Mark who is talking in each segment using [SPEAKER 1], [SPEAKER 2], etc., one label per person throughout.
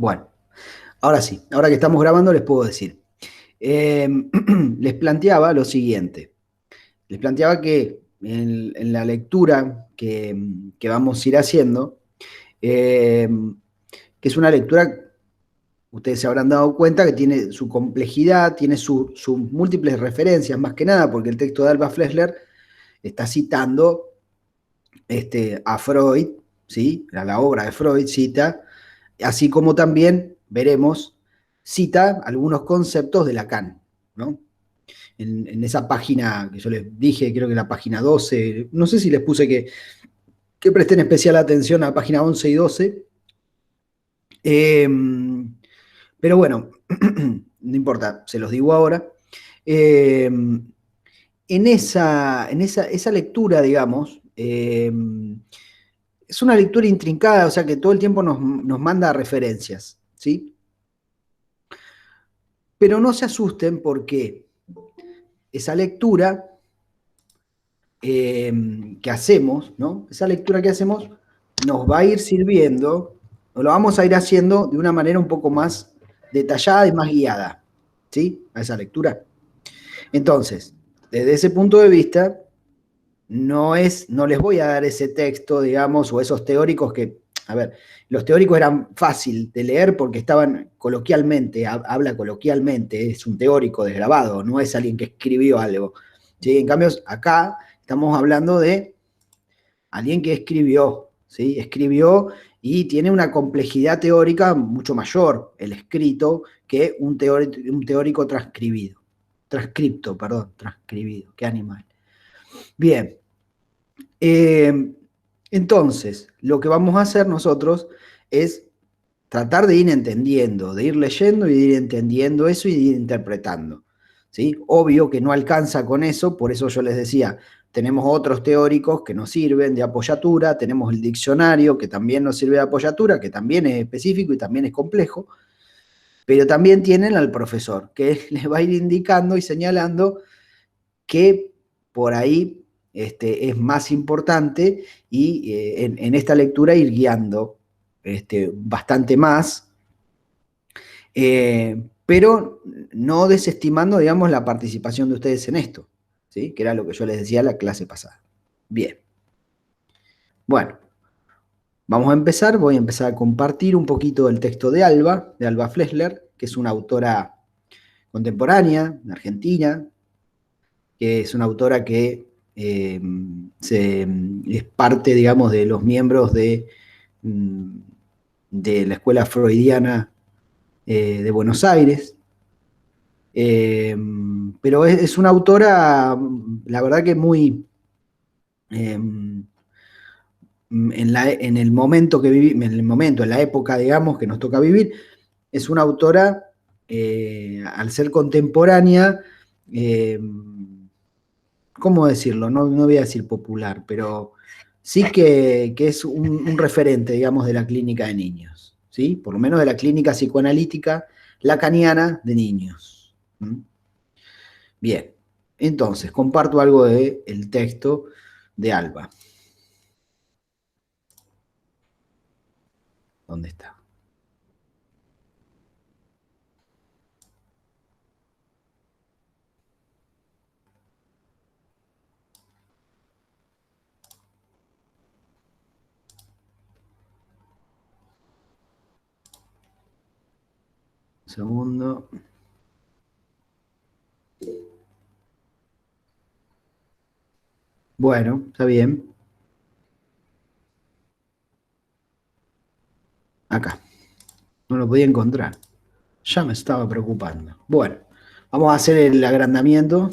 [SPEAKER 1] Bueno, ahora sí, ahora que estamos grabando les puedo decir. Eh, Les planteaba lo siguiente. Les planteaba que en la lectura que vamos a ir haciendo, eh, que es una lectura, ustedes se habrán dado cuenta que tiene su complejidad, tiene sus múltiples referencias, más que nada, porque el texto de Alba Flessler está citando a Freud, ¿sí? A la obra de Freud cita, así como también veremos, cita algunos conceptos de Lacan, ¿no? En esa página que yo les dije, creo que la página 12, no sé si les puse que presten especial atención a la página 11 y 12, eh, pero bueno, no importa, se los digo ahora. Eh, esa lectura, digamos, es una lectura intrincada, o sea que todo el tiempo nos manda referencias, ¿sí? Pero no se asusten porque esa lectura que hacemos, ¿no? Esa lectura que hacemos nos va a ir sirviendo, o lo vamos a ir haciendo de una manera un poco más detallada y más guiada, ¿sí? A esa lectura. Entonces, desde ese punto de vista, no les voy a dar ese texto, digamos, o esos teóricos que, a ver, los teóricos eran fácil de leer porque estaban coloquialmente, habla coloquialmente, es un teórico desgrabado, no es alguien que escribió algo. ¿Sí? En cambio, acá estamos hablando de alguien que escribió, ¿sí? Escribió y tiene una complejidad teórica mucho mayor el escrito que un teórico transcribido. Transcripto, perdón, transcribido, qué animal. Bien, eh, entonces, lo que vamos a hacer nosotros es tratar de ir entendiendo, de ir leyendo y de ir entendiendo eso y de ir interpretando. ¿Sí? Obvio que no alcanza con eso, por eso yo les decía, tenemos otros teóricos que nos sirven de apoyatura, tenemos el diccionario que también nos sirve de apoyatura, que también es específico y también es complejo, pero también tienen al profesor, que les va a ir indicando y señalando que por ahí es más importante y en esta lectura ir guiando bastante más, pero no desestimando, digamos, la participación de ustedes en esto, ¿sí? Que era lo que yo les decía en la clase pasada. Bien, bueno, vamos a empezar, voy a empezar a compartir un poquito del texto de Alba Flessler, que es una autora contemporánea, argentina, que es una autora que es parte, digamos, de los miembros mm, de la escuela freudiana de Buenos Aires. Pero es una autora, la verdad que muy, eh, en el momento que vivimos, en el momento, en la época, digamos, que nos toca vivir, es una autora, al ser contemporánea, eh, ¿cómo decirlo? No voy a decir popular, pero sí que es un referente, digamos, de la clínica de niños, ¿sí? Por lo menos de la clínica psicoanalítica lacaniana de niños. ¿Mm? Bien, entonces, comparto algo del texto de Alba. ¿Dónde está? Un segundo. Bueno, está bien. Acá. No lo podía encontrar. Ya me estaba preocupando. Bueno, vamos a hacer el agrandamiento.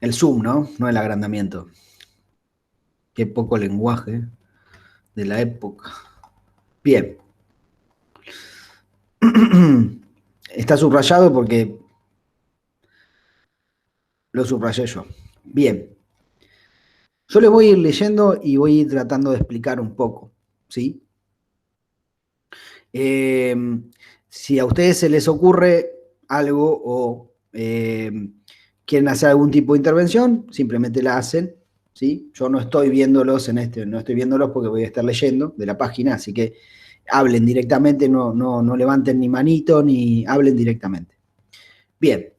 [SPEAKER 1] El zoom, ¿no? No el agrandamiento. Qué poco lenguaje de la época. Bien. Está subrayado porque lo subrayé yo. Bien. Yo les voy a ir leyendo y voy a ir tratando de explicar un poco, ¿sí? Eh, si a ustedes se les ocurre algo o quieren hacer algún tipo de intervención, simplemente la hacen ¿sí? Yo no estoy viéndolos no estoy viéndolos porque voy a estar leyendo de la página, así que hablen directamente, no levanten ni manito, ni hablen directamente. Bien,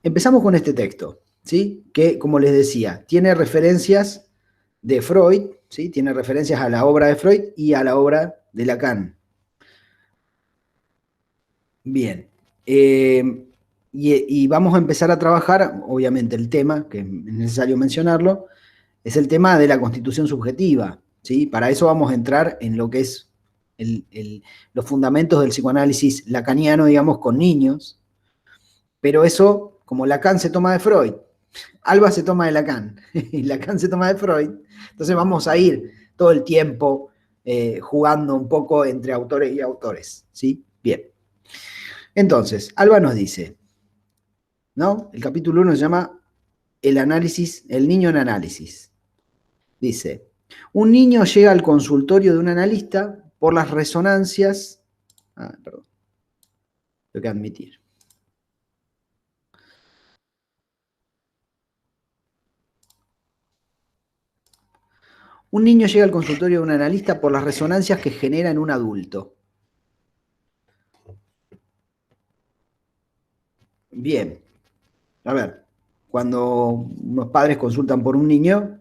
[SPEAKER 1] empezamos con este texto, ¿sí? Que, como les decía, tiene referencias de Freud, ¿sí? Tiene referencias a la obra de Freud y a la obra de Lacan. Bien. Y vamos a empezar a trabajar, obviamente el tema, que es necesario mencionarlo, es el tema de la constitución subjetiva, ¿sí? Para eso vamos a entrar en lo que es los fundamentos del psicoanálisis lacaniano, digamos, con niños, pero eso, como Lacan se toma de Freud, Alba se toma de Lacan, y Lacan se toma de Freud, entonces vamos a ir todo el tiempo jugando un poco entre autores y autores, ¿sí? Bien. Entonces, Alba nos dice, ¿no? El capítulo 1 se llama El análisis, el niño en análisis. Dice, un niño llega al consultorio de un analista por las resonancias. Perdón. Tengo que admitir. Un niño llega al consultorio de un analista por las resonancias que genera en un adulto. Bien. A ver, cuando unos padres consultan por un niño,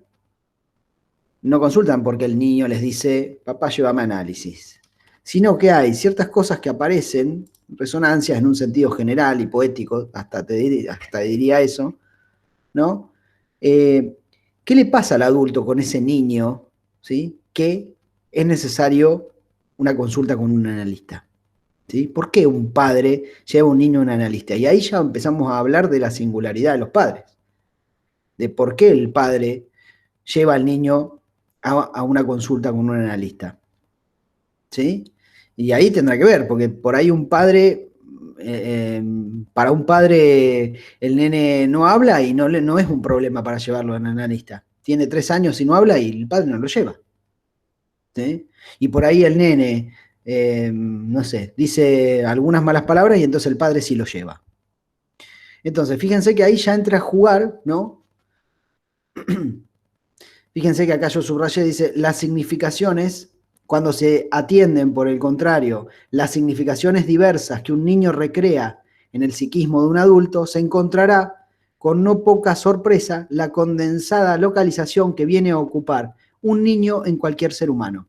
[SPEAKER 1] no consultan porque el niño les dice, papá, llévame a análisis, sino que hay ciertas cosas que aparecen, resonancias en un sentido general y poético, hasta diría eso, ¿no? ¿Qué le pasa al adulto con ese niño, ¿sí? Que es necesario una consulta con un analista, ¿sí? ¿Por qué un padre lleva a un niño a un analista? Y ahí ya empezamos a hablar de la singularidad de los padres, de por qué el padre lleva al niño a una consulta con un analista, ¿sí? Y ahí tendrá que ver, porque por ahí un padre, para un padre el nene no habla y no es un problema para llevarlo a un analista. Tiene 3 años y no habla y el padre no lo lleva, ¿sí? Y por ahí el nene, no sé, dice algunas malas palabras y entonces el padre sí lo lleva. Entonces, fíjense que ahí ya entra a jugar, ¿no? Fíjense que acá yo subrayé, dice, las significaciones, cuando se atienden, por el contrario, las significaciones diversas que un niño recrea en el psiquismo de un adulto, se encontrará con no poca sorpresa la condensada localización que viene a ocupar un niño en cualquier ser humano.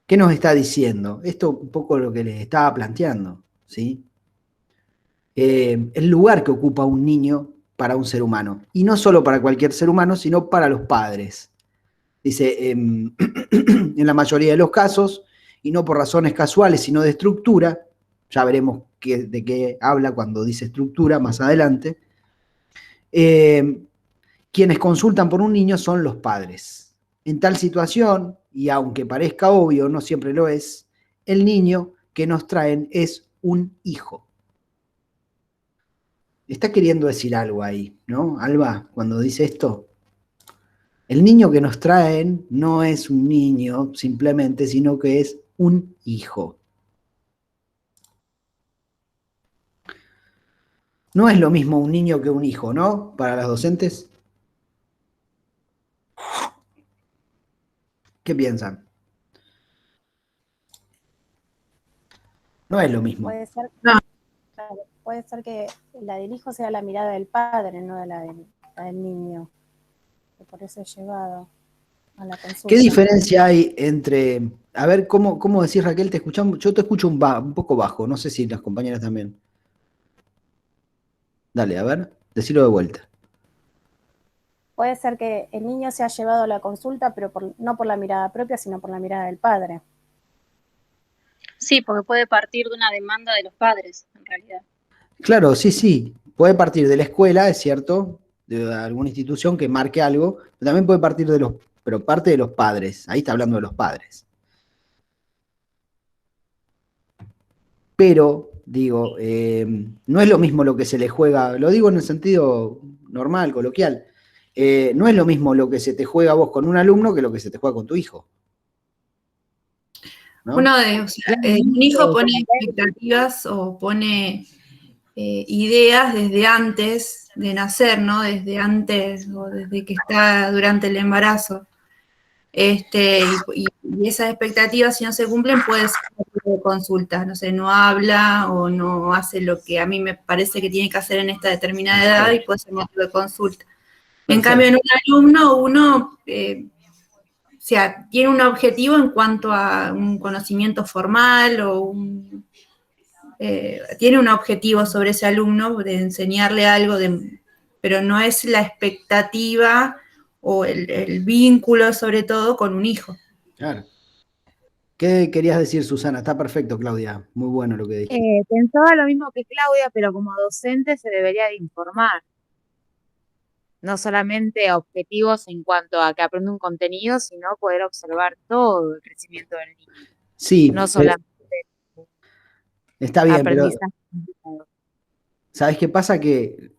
[SPEAKER 1] ¿Qué nos está diciendo? Esto un poco lo que les estaba planteando, ¿sí? El lugar que ocupa un niño para un ser humano. Y no solo para cualquier ser humano, sino para los padres. Dice, en la mayoría de los casos, y no por razones casuales, sino de estructura, ya veremos de qué habla cuando dice estructura más adelante, quienes consultan por un niño son los padres. En tal situación, y aunque parezca obvio, no siempre lo es, el niño que nos traen es un hijo. Está queriendo decir algo ahí, ¿no? Alba, cuando dice esto, el niño que nos traen no es un niño simplemente, sino que es un hijo. No es lo mismo un niño que un hijo, ¿no? Para las docentes. ¿Qué piensan? No es lo mismo.
[SPEAKER 2] Puede ser,
[SPEAKER 3] No.
[SPEAKER 2] claro, puede ser que la del hijo sea la mirada del padre, no la del niño. Que por eso es llevado a la consulta.
[SPEAKER 1] ¿Qué diferencia hay entre... A ver, ¿cómo decís, Raquel? ¿Te escuchamos? Yo te escucho un poco bajo, no sé si las compañeras también. Dale, a ver, decilo de vuelta.
[SPEAKER 2] Puede ser que el niño sea llevado a la consulta, pero no por la mirada propia, sino por la mirada del padre.
[SPEAKER 3] Sí, porque puede partir de una demanda de los padres, en realidad.
[SPEAKER 1] Claro, sí. Puede partir de la escuela, es cierto, de alguna institución que marque algo, pero también puede partir pero parte de los padres. Ahí está hablando de los padres. Pero, digo, no es lo mismo lo que se le juega, lo digo en el sentido normal, coloquial, no es lo mismo lo que se te juega a vos con un alumno que lo que se te juega con tu hijo. ¿No?
[SPEAKER 4] Un hijo pone expectativas o pone ideas desde antes de nacer, ¿no? Desde antes o desde que está durante el embarazo. Y esas expectativas, si no se cumplen, puede ser motivo de consulta. No sé, no habla o no hace lo que a mí me parece que tiene que hacer en esta determinada edad y puede ser motivo de consulta. En cambio, en un alumno, uno o sea, tiene un objetivo en cuanto a un conocimiento formal o tiene un objetivo sobre ese alumno de enseñarle algo, pero no es la expectativa o el vínculo, sobre todo, con un hijo.
[SPEAKER 1] Claro. ¿Qué querías decir, Susana? Está perfecto, Claudia. Muy bueno lo que dijiste.
[SPEAKER 5] Pensaba lo mismo que Claudia, pero como docente se debería de informar. No solamente objetivos en cuanto a que aprenda un contenido, sino poder observar todo el crecimiento del niño.
[SPEAKER 1] Sí,
[SPEAKER 5] No solamente
[SPEAKER 1] está bien, pero
[SPEAKER 5] aprendizaje.
[SPEAKER 1] ¿sabes qué pasa? Que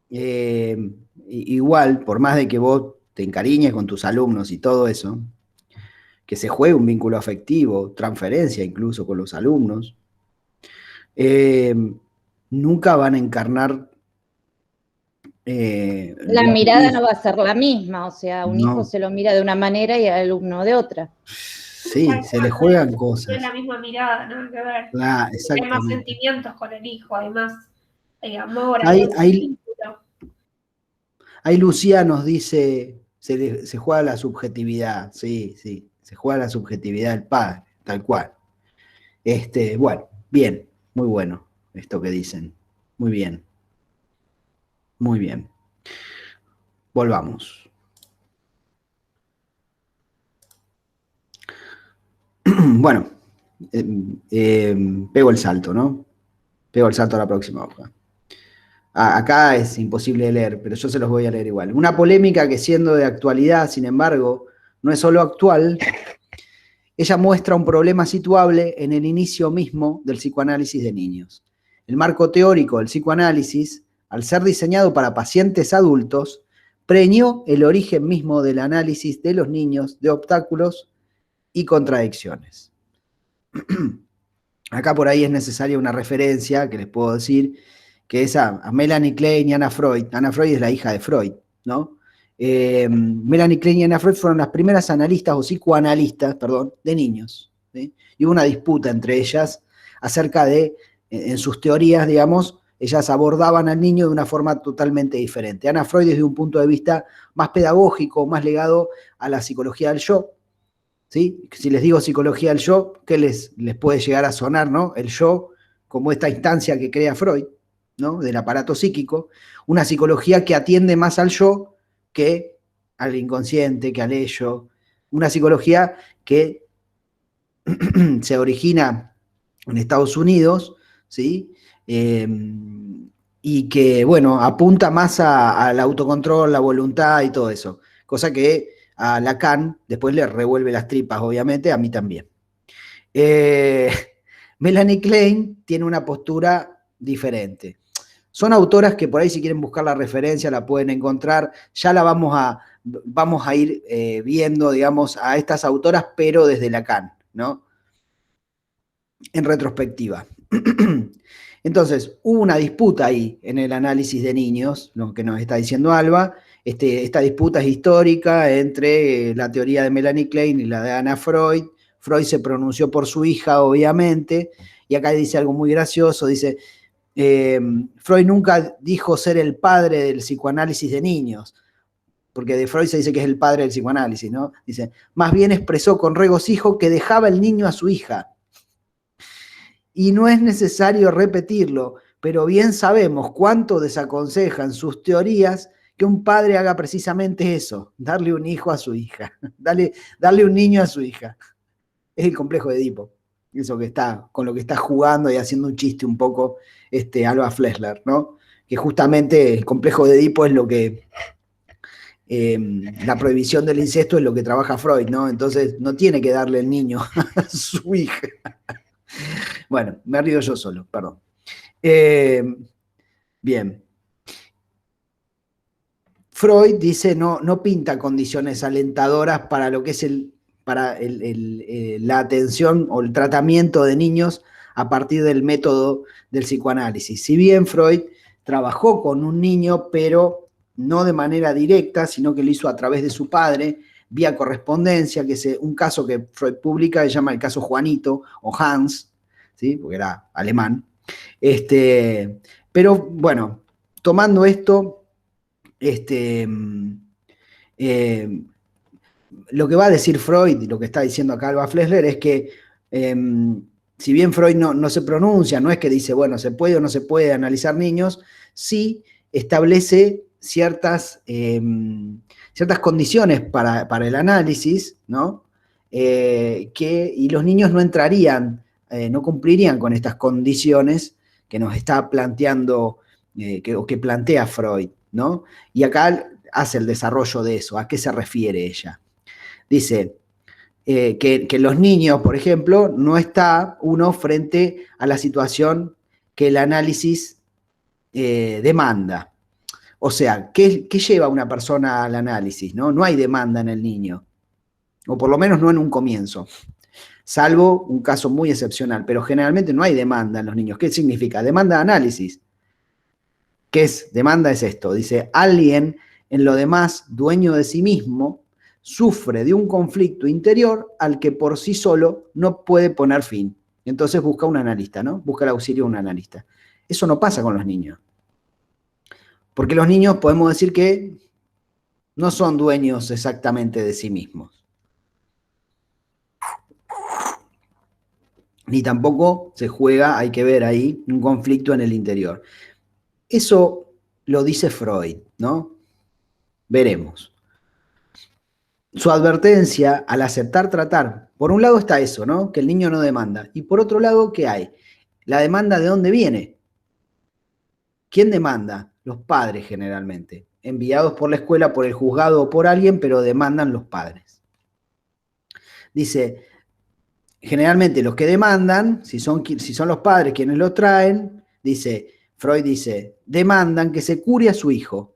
[SPEAKER 1] igual, por más de que vos te encariñes con tus alumnos y todo eso, que se juegue un vínculo afectivo, transferencia incluso con los alumnos, nunca van a encarnar.
[SPEAKER 6] La mirada no va a ser la misma, o sea, un hijo
[SPEAKER 1] No.
[SPEAKER 6] se lo mira de una manera y al alumno de otra.
[SPEAKER 1] Sí, se le juegan
[SPEAKER 7] No
[SPEAKER 1] cosas.
[SPEAKER 7] es la misma mirada, nada que ver.
[SPEAKER 1] Ah,
[SPEAKER 7] Hay más
[SPEAKER 1] exactamente.
[SPEAKER 7] sentimientos con el hijo, hay más amor,
[SPEAKER 1] Ahí,
[SPEAKER 7] hay más
[SPEAKER 1] ahí,
[SPEAKER 7] vínculo.
[SPEAKER 1] ahí Lucía nos dice, se juega la subjetividad, sí, se juega la subjetividad del padre, tal cual. Bueno, bien, muy bueno esto que dicen. Muy bien. Muy bien. Volvamos. Bueno, pego el salto, ¿no? Pego el salto a la próxima hoja. Acá es imposible de leer, pero yo se los voy a leer igual. Una polémica que siendo de actualidad, sin embargo, no es solo actual, ella muestra un problema situable en el inicio mismo del psicoanálisis de niños. El marco teórico del psicoanálisis, al ser diseñado para pacientes adultos, preñó el origen mismo del análisis de los niños de obstáculos y contradicciones. Acá por ahí es necesaria una referencia que les puedo decir, que es a Melanie Klein y Anna Freud. Anna Freud es la hija de Freud, ¿no? Melanie Klein y Anna Freud fueron las primeras analistas o psicoanalistas, perdón, de niños, ¿sí? Y hubo una disputa entre ellas acerca de, en sus teorías, digamos, ellas abordaban al niño de una forma totalmente diferente. Anna Freud desde un punto de vista más pedagógico, más ligado a la psicología del yo, ¿sí? Si les digo psicología del yo, ¿qué les puede llegar a sonar, ¿no? El yo como esta instancia que crea Freud, ¿no? Del aparato psíquico, una psicología que atiende más al yo que al inconsciente, que al ello, una psicología que se origina en Estados Unidos, ¿sí? Y que, bueno, apunta más al autocontrol, la voluntad y todo eso, cosa que a Lacan después le revuelve las tripas, obviamente, a mí también. Melanie Klein tiene una postura diferente. Son autoras que por ahí si quieren buscar la referencia la pueden encontrar, ya la vamos a ir viendo, digamos, a estas autoras, pero desde Lacan, ¿no? En retrospectiva. Entonces, hubo una disputa ahí en el análisis de niños, lo que nos está diciendo Alba. Esta disputa es histórica entre la teoría de Melanie Klein y la de Anna Freud. Freud se pronunció por su hija, obviamente, y acá dice algo muy gracioso, dice, Freud nunca dijo ser el padre del psicoanálisis de niños, porque de Freud se dice que es el padre del psicoanálisis, ¿no? Dice, más bien expresó con regocijo que dejaba el niño a su hija. Y no es necesario repetirlo, pero bien sabemos cuánto desaconsejan sus teorías que un padre haga precisamente eso, darle un hijo a su hija, darle un niño a su hija. Es el complejo de Edipo, eso que está, con lo que está jugando y haciendo un chiste un poco Alba Flessler, ¿no? Que justamente el complejo de Edipo es lo que, la prohibición del incesto es lo que trabaja Freud, ¿no? Entonces no tiene que darle el niño a su hija. Bueno, me río yo solo, perdón. Bien. Freud dice, no pinta condiciones alentadoras para lo que es la atención o el tratamiento de niños a partir del método del psicoanálisis. Si bien Freud trabajó con un niño, pero no de manera directa, sino que lo hizo a través de su padre, vía correspondencia, que es un caso que Freud publica, se llama el caso Juanito o Hans, ¿sí? Porque era alemán. Pero bueno, tomando esto, lo que va a decir Freud y lo que está diciendo acá Alba Flessler es que si bien Freud no se pronuncia, no es que dice, bueno, se puede o no se puede analizar niños, sí establece ciertas condiciones para el análisis, ¿no? Y los niños no entrarían, no cumplirían con estas condiciones que nos está planteando, o que plantea Freud, ¿no? Y acá hace el desarrollo de eso. ¿A qué se refiere ella? Dice que los niños, por ejemplo, no está uno frente a la situación que el análisis demanda. O sea, ¿qué lleva a una persona al análisis? ¿No? Hay demanda en el niño, o por lo menos no en un comienzo, salvo un caso muy excepcional, pero generalmente no hay demanda en los niños. ¿Qué significa? Demanda de análisis. ¿Qué es? Demanda es esto, dice, alguien en lo demás, dueño de sí mismo, sufre de un conflicto interior al que por sí solo no puede poner fin. Entonces busca un analista, ¿no? Busca el auxilio de un analista. Eso no pasa con los niños. Porque los niños podemos decir que no son dueños exactamente de sí mismos. Ni tampoco se juega, hay que ver ahí, un conflicto en el interior. Eso lo dice Freud, ¿no? Veremos. Su advertencia al aceptar tratar, por un lado está eso, ¿no? Que el niño no demanda. Y por otro lado, ¿qué hay? La demanda, ¿de dónde viene? ¿Quién demanda? Los padres generalmente, enviados por la escuela, por el juzgado o por alguien, pero demandan los padres. Dice, generalmente los que demandan, si son los padres quienes lo traen, Freud dice, demandan que se cure a su hijo,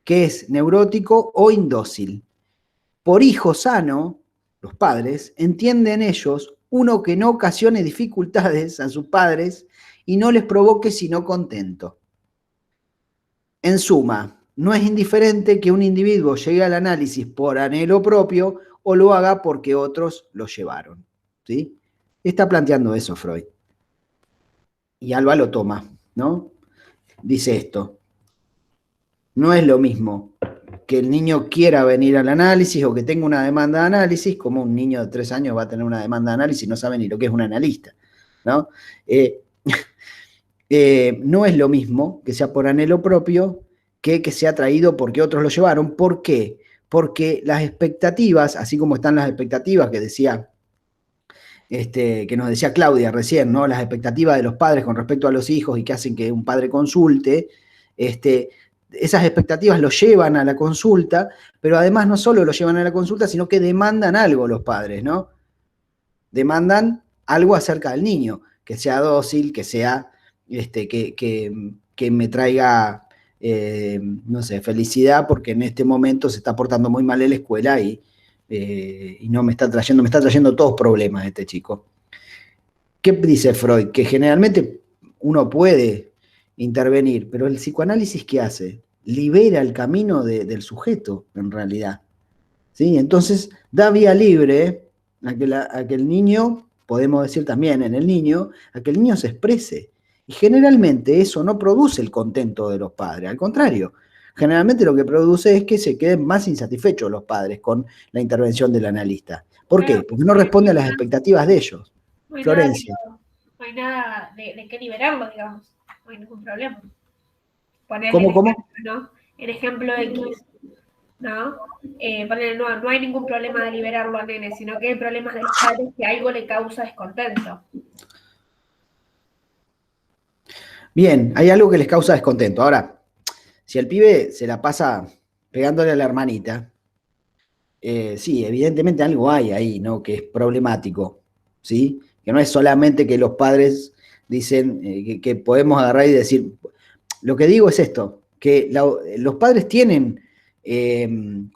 [SPEAKER 1] que es neurótico o indócil. Por hijo sano, los padres, entienden ellos uno que no ocasione dificultades a sus padres y no les provoque sino contento. En suma, no es indiferente que un individuo llegue al análisis por anhelo propio o lo haga porque otros lo llevaron. ¿Sí? Está planteando eso Freud. Y Alba lo toma, ¿no? Dice esto. No es lo mismo que el niño quiera venir al análisis o que tenga una demanda de análisis, como un niño de 3 años va a tener una demanda de análisis y no sabe ni lo que es un analista, ¿no? No es lo mismo que sea por anhelo propio que sea traído porque otros lo llevaron. ¿Por qué? Porque las expectativas, así como están las expectativas que decía, que nos decía Claudia recién, ¿no? Las expectativas de los padres con respecto a los hijos y que hacen que un padre consulte, esas expectativas lo llevan a la consulta, pero además no solo lo llevan a la consulta, sino que demandan algo los padres, ¿no? Demandan algo acerca del niño, que sea dócil, que sea, que me traiga, no sé, felicidad, porque en este momento se está portando muy mal en la escuela y no me está trayendo todos problemas este chico. ¿Qué dice Freud? Que generalmente uno puede intervenir, pero el psicoanálisis, ¿qué hace? Libera el camino del sujeto, en realidad. ¿Sí? Entonces, da vía libre a que el niño, podemos decir también en el niño, a que el niño se exprese. Y generalmente eso no produce el contento de los padres, al contrario. Generalmente lo que produce es que se queden más insatisfechos los padres con la intervención del analista. ¿Por qué? Porque no responde a las expectativas de ellos. Florencia.
[SPEAKER 7] No hay nada de qué liberarlo, digamos. No hay ningún problema.
[SPEAKER 1] ¿Cómo?
[SPEAKER 7] ¿No? El ejemplo X, ¿no? No hay ningún problema de liberarlo a nene, sino que hay problemas de los padres que algo le causa descontento.
[SPEAKER 1] Bien, hay algo que les causa descontento. Ahora, si el pibe se la pasa pegándole a la hermanita, sí, evidentemente algo hay ahí, ¿no? Que es problemático, ¿sí? Que no es solamente que los padres dicen que podemos agarrar y decir. Lo que digo es esto, que los padres tienen están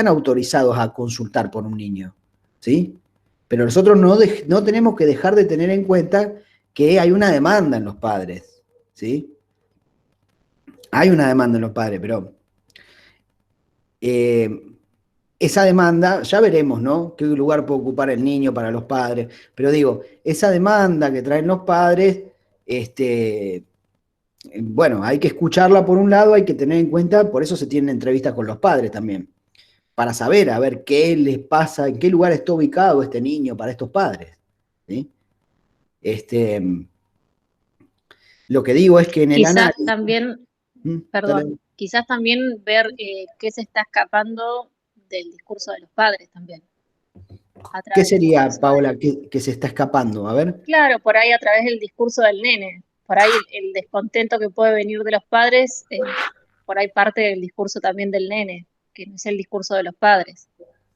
[SPEAKER 1] autorizados a consultar por un niño, ¿sí? Pero nosotros no tenemos que dejar de tener en cuenta que hay una demanda en los padres, ¿sí? Hay una demanda en los padres, pero esa demanda, ya veremos, ¿no? ¿Qué lugar puede ocupar el niño para los padres? Pero digo, esa demanda que traen los padres, bueno, hay que escucharla por un lado, hay que tener en cuenta, por eso se tienen entrevistas con los padres también, para saber, a ver qué les pasa, en qué lugar está ubicado este niño para estos padres, ¿sí? Lo que digo es que en el
[SPEAKER 3] Quizás
[SPEAKER 1] análisis...
[SPEAKER 3] también,
[SPEAKER 1] Dale.
[SPEAKER 3] perdón, quizás también ver qué se está escapando del discurso de los padres también. A
[SPEAKER 1] ¿Qué
[SPEAKER 3] través del
[SPEAKER 1] sería,
[SPEAKER 3] discurso
[SPEAKER 1] Paola, que se está escapando? A ver.
[SPEAKER 3] Claro, por ahí a través del discurso del nene. Por ahí el descontento que puede venir de los padres, por ahí parte del discurso también del nene, que no es el discurso de los padres,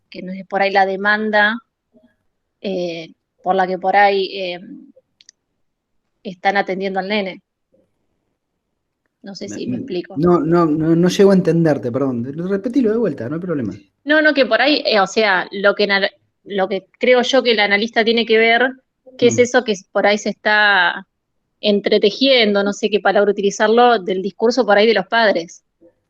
[SPEAKER 3] que no es por ahí la demanda por la que por ahí están atendiendo al nene. No sé si me explico.
[SPEAKER 1] No llego a entenderte, perdón. Repetilo de vuelta, no hay problema.
[SPEAKER 3] No, que por ahí, o sea, lo que creo yo que el analista tiene que ver, qué es eso que por ahí se está entretejiendo, no sé qué palabra utilizarlo, del discurso por ahí de los padres,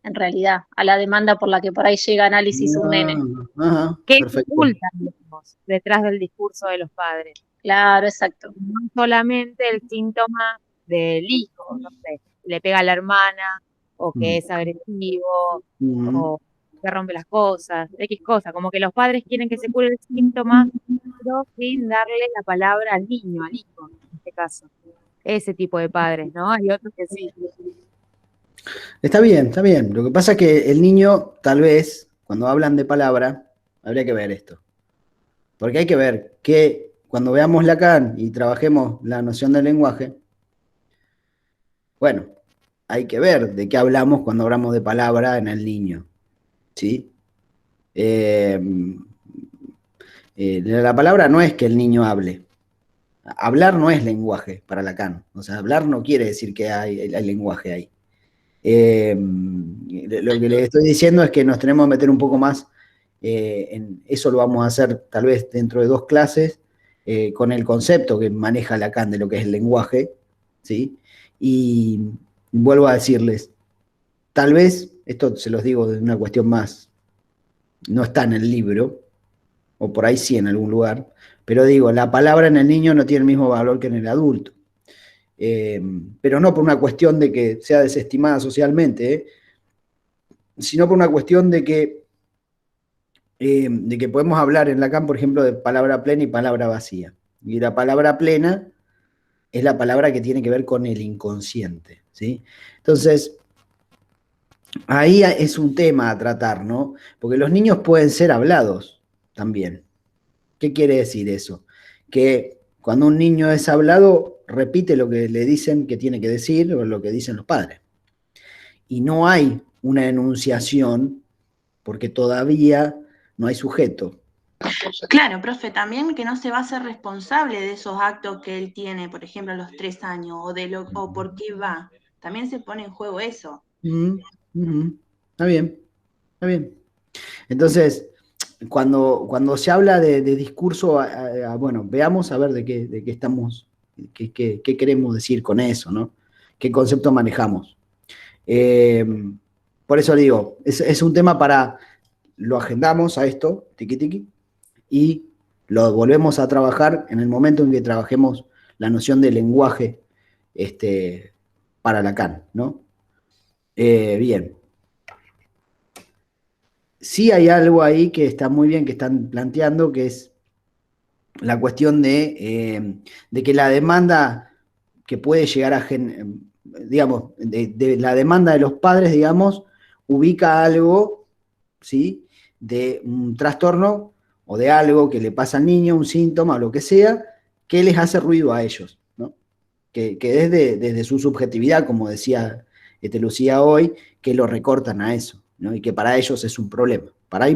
[SPEAKER 3] en realidad, a la demanda por la que por ahí llega análisis un nene.
[SPEAKER 1] Ajá,
[SPEAKER 5] ¿Qué
[SPEAKER 1] perfecto.
[SPEAKER 5] ocultan, digamos, detrás del discurso de los padres?
[SPEAKER 3] Claro, exacto.
[SPEAKER 5] No solamente el síntoma del hijo, no sé, le pega a la hermana, o que es agresivo, o que rompe las cosas, X cosas, como que los padres quieren que se cure el síntoma, pero sin darle la palabra al niño, al hijo, en este caso. Ese tipo de padres, ¿no? Hay otros que sí.
[SPEAKER 1] Está bien, está bien. Lo que pasa es que el niño, tal vez, cuando hablan de palabra, habría que ver esto. Porque hay que ver que cuando veamos Lacan y trabajemos la noción del lenguaje, bueno, hay que ver de qué hablamos cuando hablamos de palabra en el niño, ¿sí? La palabra no es que el niño hable. Hablar no es lenguaje para Lacan. O sea, hablar no quiere decir que hay lenguaje ahí. Lo que le estoy diciendo es que nos tenemos que meter un poco más en eso. Lo vamos a hacer tal vez dentro de 2 clases con el concepto que maneja Lacan de lo que es el lenguaje, ¿sí? Y vuelvo a decirles, tal vez, esto se los digo de una cuestión más, no está en el libro, o por ahí sí en algún lugar, pero digo, la palabra en el niño no tiene el mismo valor que en el adulto. Pero no por una cuestión de que sea desestimada socialmente, sino por una cuestión de que podemos hablar en Lacan, por ejemplo, de palabra plena y palabra vacía. Y la palabra plena es la palabra que tiene que ver con el inconsciente, ¿sí? Entonces, ahí es un tema a tratar, ¿no? Porque los niños pueden ser hablados también. ¿Qué quiere decir eso? Que cuando un niño es hablado, repite lo que le dicen que tiene que decir o lo que dicen los padres. Y no hay una enunciación porque todavía no hay sujeto.
[SPEAKER 8] Claro, profe, también que no se va a ser responsable de esos actos que él tiene, por ejemplo, a los 3 años, o por qué va. También se pone en juego eso.
[SPEAKER 1] Está bien, está bien. Entonces, cuando se habla de discurso, bueno, veamos a ver de qué estamos, qué queremos decir con eso, ¿no? ¿Qué concepto manejamos? Por eso digo, es un tema para, lo agendamos a esto, tiqui tiqui, y lo volvemos a trabajar en el momento en que trabajemos la noción de lenguaje para Lacan, ¿no? Bien. Sí hay algo ahí que está muy bien que están planteando, que es la cuestión de que la demanda que puede llegar a, digamos, de la demanda de los padres, digamos, ubica algo, ¿sí? De un trastorno o de algo que le pasa al niño, un síntoma o lo que sea, que les hace ruido a ellos, ¿no? Que desde su subjetividad, como decía Lucía hoy, que lo recortan a eso, ¿no? Y que para ellos es un problema. Para ahí,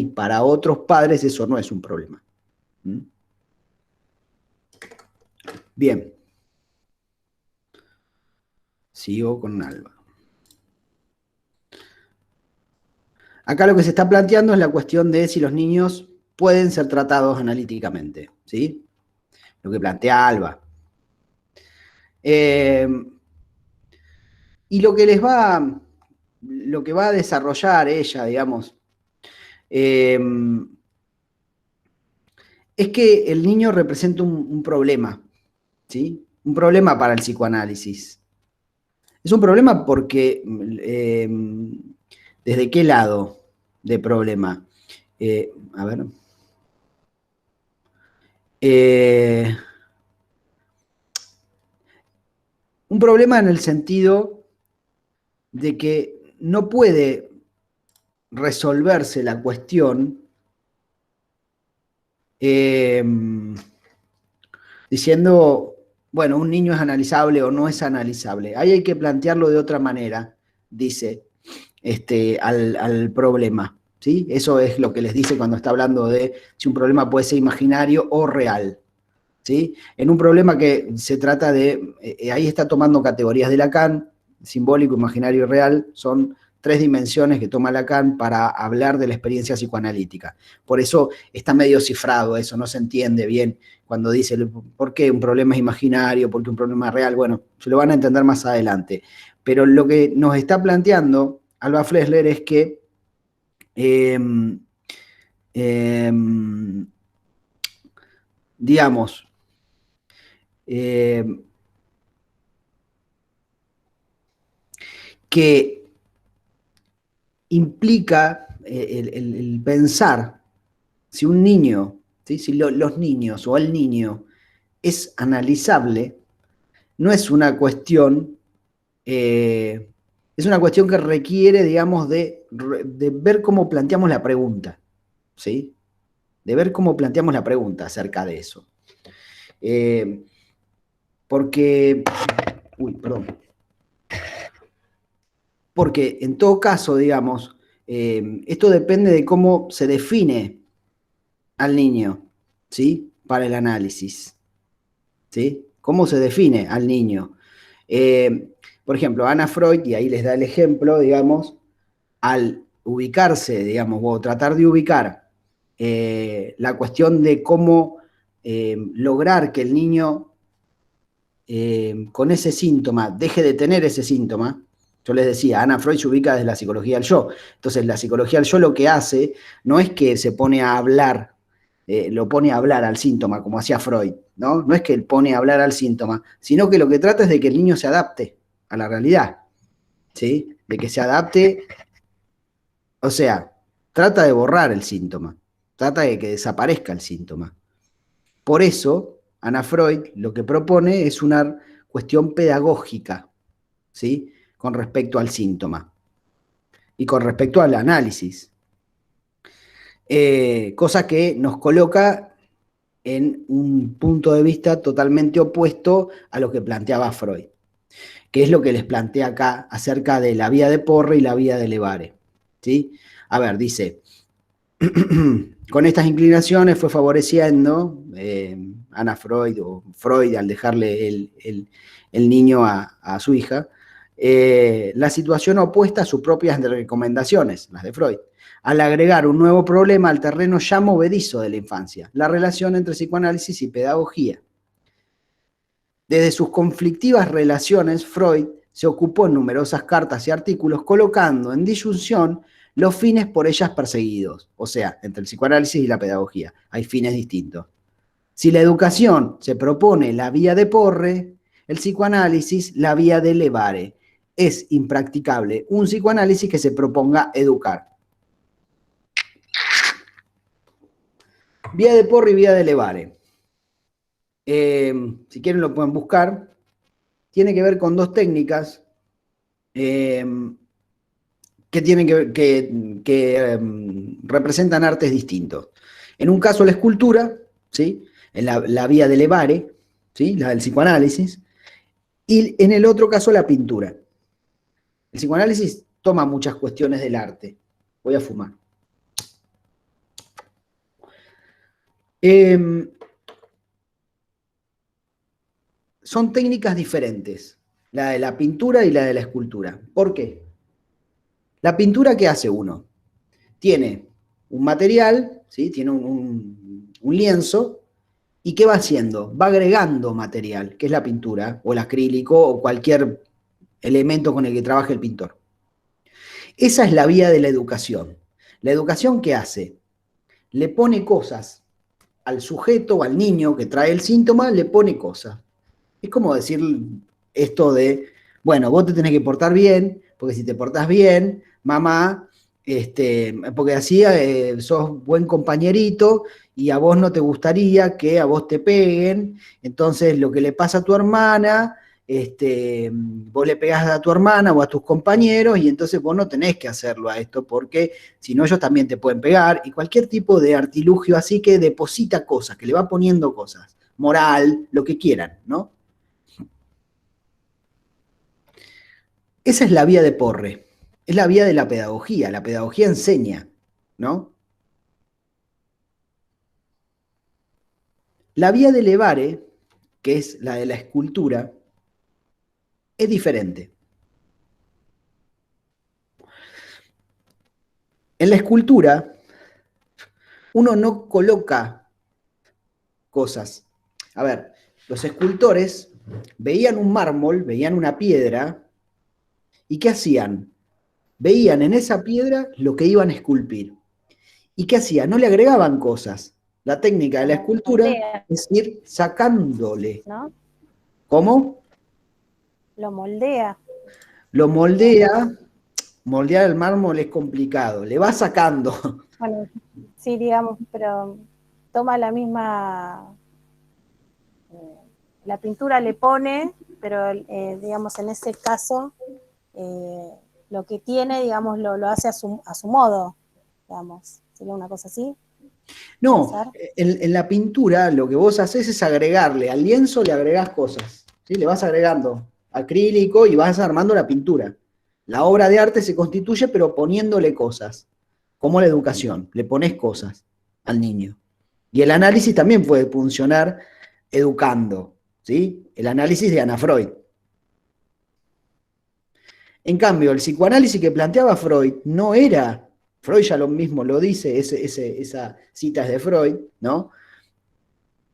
[SPEAKER 1] para otros padres, eso no es un problema. ¿Mm? Bien. Sigo con Alba. Acá lo que se está planteando es la cuestión de si los niños pueden ser tratados analíticamente, ¿sí? Lo que plantea Alba. Y lo que va a desarrollar ella, digamos, es que el niño representa un problema, ¿sí? Un problema para el psicoanálisis. Es un problema porque, ¿desde qué lado de problema? A ver. Un problema en el sentido de que no puede resolverse la cuestión diciendo, bueno, un niño es analizable o no es analizable. Ahí hay que plantearlo de otra manera, dice, al problema, ¿sí? Eso es lo que les dice cuando está hablando de si un problema puede ser imaginario o real, ¿sí? En un problema que se trata de, ahí está tomando categorías de Lacan, simbólico, imaginario y real, son 3 dimensiones que toma Lacan para hablar de la experiencia psicoanalítica. Por eso está medio cifrado eso, no se entiende bien cuando dice por qué un problema es imaginario, por qué un problema es real. Bueno, se lo van a entender más adelante. Pero lo que nos está planteando Alba Flessler es que digamos, que implica el pensar si un niño, ¿sí? Si los niños o el niño es analizable, no es una cuestión, es una cuestión que requiere, digamos, de ver cómo planteamos la pregunta, ¿sí? De ver cómo planteamos la pregunta acerca de eso. Porque en todo caso, digamos, esto depende de cómo se define al niño, ¿sí? Para el análisis, ¿sí? ¿Cómo se define al niño? Por ejemplo, Ana Freud, y ahí les da el ejemplo, digamos, al ubicarse, digamos, o tratar de ubicar la cuestión de cómo lograr que el niño con ese síntoma deje de tener ese síntoma. Yo les decía, Ana Freud se ubica desde la psicología del yo. Entonces, la psicología del yo lo que hace no es que se pone a hablar, lo pone a hablar al síntoma, como hacía Freud, ¿no? No es que él pone a hablar al síntoma, sino que lo que trata es de que el niño se adapte a la realidad, ¿sí? De que se adapte, o sea, trata de borrar el síntoma, trata de que desaparezca el síntoma. Por eso, Ana Freud lo que propone es una cuestión pedagógica, ¿sí? Con respecto al síntoma y con respecto al análisis. Cosa que nos coloca en un punto de vista totalmente opuesto a lo que planteaba Freud, que es lo que les plantea acá acerca de la vía de Porre y la vía de Levare, ¿sí? A ver, dice, con estas inclinaciones fue favoreciendo Ana Freud, o Freud al dejarle el niño a su hija, la situación opuesta a sus propias recomendaciones, las de Freud, al agregar un nuevo problema al terreno ya movedizo de la infancia, la relación entre psicoanálisis y pedagogía. Desde sus conflictivas relaciones, Freud se ocupó en numerosas cartas y artículos colocando en disyunción los fines por ellas perseguidos, o sea, entre el psicoanálisis y la pedagogía, hay fines distintos. Si la educación se propone la vía de Porre, el psicoanálisis la vía de Levare. Es impracticable un psicoanálisis que se proponga educar. Vía de Porre y vía de Levare. Si quieren lo pueden buscar. Tiene que ver con 2 técnicas que tienen que representan artes distintos. En un caso la escultura, ¿sí? En la vía de Levare, ¿sí? La del psicoanálisis, y en el otro caso la pintura. El psicoanálisis toma muchas cuestiones del arte. Voy a fumar. Son técnicas diferentes, la de la pintura y la de la escultura. ¿Por qué? La pintura, ¿qué hace uno? Tiene un material, ¿sí? Tiene un lienzo, ¿y qué va haciendo? Va agregando material, que es la pintura, o el acrílico, o cualquier elemento con el que trabaje el pintor. Esa es la vía de la educación. ¿La educación qué hace? Le pone cosas al sujeto o al niño que trae el síntoma, le pone cosas. Es como decir esto de, bueno, vos te tenés que portar bien, porque si te portás bien, mamá, porque así sos buen compañerito y a vos no te gustaría que a vos te peguen, entonces lo que le pasa a tu hermana, vos le pegás a tu hermana o a tus compañeros y entonces vos no tenés que hacerlo a esto porque si no ellos también te pueden pegar y cualquier tipo de artilugio así que deposita cosas, que le va poniendo cosas, moral, lo que quieran, ¿no? Esa es la vía de Porre, es la vía de la pedagogía enseña, ¿no? La vía de Levare, que es la de la escultura, es diferente. En la escultura, uno no coloca cosas. A ver, los escultores veían un mármol, veían una piedra, ¿y qué hacían? Veían en esa piedra lo que iban a esculpir. ¿Y qué hacían? No le agregaban cosas. La técnica de la escultura es ir sacándole.
[SPEAKER 2] ¿No?
[SPEAKER 1] ¿Cómo?
[SPEAKER 2] Lo moldea.
[SPEAKER 1] Lo moldea. Moldear el mármol es complicado. Le va sacando.
[SPEAKER 2] Bueno, sí, digamos, pero toma la misma... la pintura le pone, pero digamos, en ese caso, lo que tiene, digamos, lo hace a su modo, digamos. ¿Sería una cosa así?
[SPEAKER 1] No, en la pintura lo que vos haces es agregarle, al lienzo le agregás cosas, ¿sí? Le vas agregando acrílico y vas armando la pintura. La obra de arte se constituye pero poniéndole cosas, como la educación, le pones cosas al niño. Y el análisis también puede funcionar educando, ¿sí? El análisis de Ana Freud. En cambio, el psicoanálisis que planteaba Freud no era, Freud ya lo mismo lo dice, esa cita es de Freud, ¿no?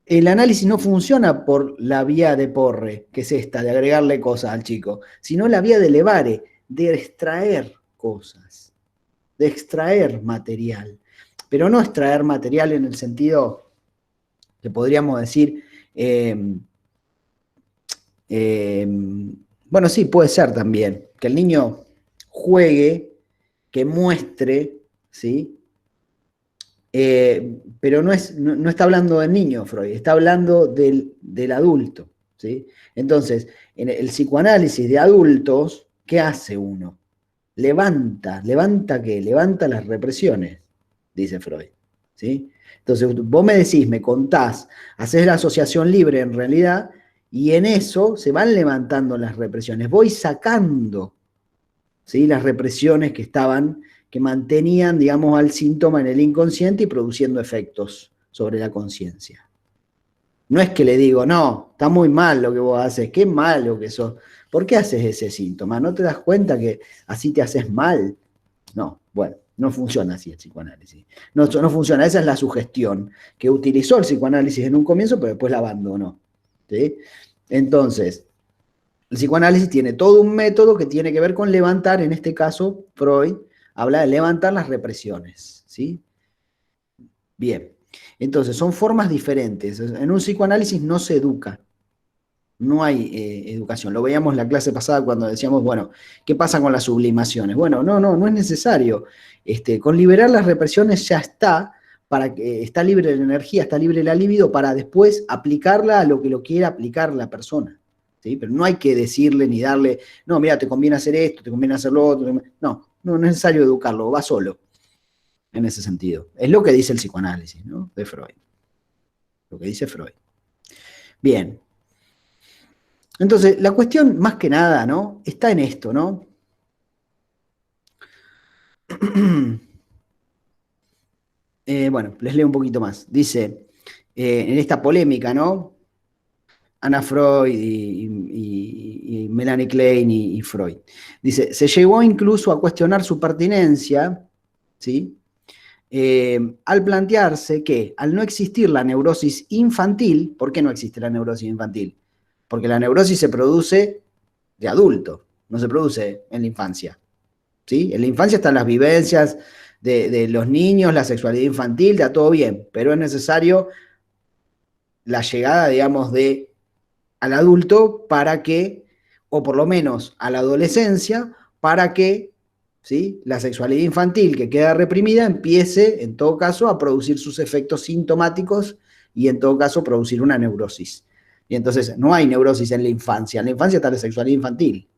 [SPEAKER 1] El análisis no funciona por la vía de Porre, que es esta, de agregarle cosas al chico, sino la vía de Levare, de extraer cosas, de extraer material. Pero no extraer material en el sentido que podríamos decir, bueno, sí, puede ser también, que el niño juegue, que muestre, ¿sí? Pero no está hablando del niño Freud, está hablando del adulto, ¿sí? Entonces, en el psicoanálisis de adultos, ¿qué hace uno? ¿Levanta qué? Levanta las represiones, dice Freud, ¿sí? Entonces, vos me decís, me contás, hacés la asociación libre en realidad, y en eso se van levantando las represiones. Voy sacando, ¿sí? Las represiones que mantenían, digamos, al síntoma en el inconsciente y produciendo efectos sobre la conciencia. No es que le digo, no, está muy mal lo que vos haces, qué malo que sos. ¿Por qué haces ese síntoma? ¿No te das cuenta que así te haces mal? No, bueno, no funciona así el psicoanálisis. No funciona, esa es la sugestión que utilizó el psicoanálisis en un comienzo, pero después la abandonó, ¿sí? Entonces, el psicoanálisis tiene todo un método que tiene que ver con levantar, en este caso, Freud habla de levantar las represiones, ¿sí? Bien, entonces son formas diferentes. En un psicoanálisis no se educa, no hay educación. Lo veíamos en la clase pasada cuando decíamos, bueno, ¿qué pasa con las sublimaciones? Bueno, no es necesario. Con liberar las represiones ya está, para que está libre la energía, está libre la libido para después aplicarla a lo que lo quiera aplicar la persona, ¿sí? Pero no hay que decirle ni darle, no, mira, te conviene hacer esto, te conviene hacer lo otro. No es necesario educarlo, va solo en ese sentido. Es lo que dice el psicoanálisis, ¿no? De Freud. Lo que dice Freud. Bien. Entonces, la cuestión más que nada, ¿no? Está en esto, ¿no? Bueno, les leo un poquito más. Dice, en esta polémica, ¿no? Ana Freud y Melanie Klein y Freud. Dice, se llegó incluso a cuestionar su pertinencia, ¿sí? al plantearse que al no existir la neurosis infantil, ¿por qué no existe la neurosis infantil? Porque la neurosis se produce de adulto, no se produce en la infancia. ¿Sí? En la infancia están las vivencias de los niños, la sexualidad infantil, está todo bien, pero es necesario la llegada, digamos, al adulto para que, o por lo menos a la adolescencia, para que, ¿sí?, la sexualidad infantil que queda reprimida empiece, en todo caso, a producir sus efectos sintomáticos y, en todo caso, producir una neurosis. Y entonces no hay neurosis en la infancia está la sexualidad infantil.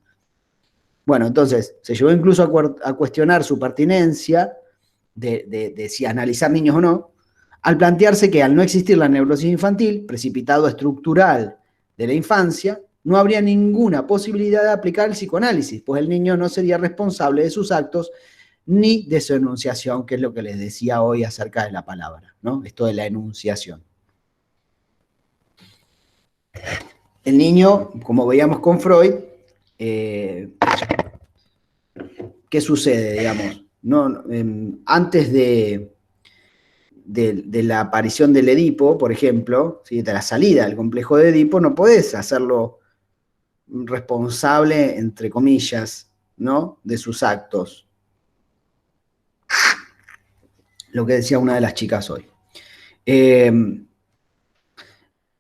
[SPEAKER 1] Bueno, entonces se llegó incluso a cuestionar su pertinencia de si analizar niños o no, al plantearse que al no existir la neurosis infantil, precipitado estructural de la infancia, no habría ninguna posibilidad de aplicar el psicoanálisis, pues el niño no sería responsable de sus actos ni de su enunciación, que es lo que les decía hoy acerca de la palabra, ¿no? Esto de la enunciación. El niño, como veíamos con Freud, ¿qué sucede, digamos? No, antes de la aparición del Edipo, por ejemplo, ¿sí?, de la salida del complejo de Edipo, no podés hacerlo responsable, entre comillas, ¿no?, de sus actos. Lo que decía una de las chicas hoy.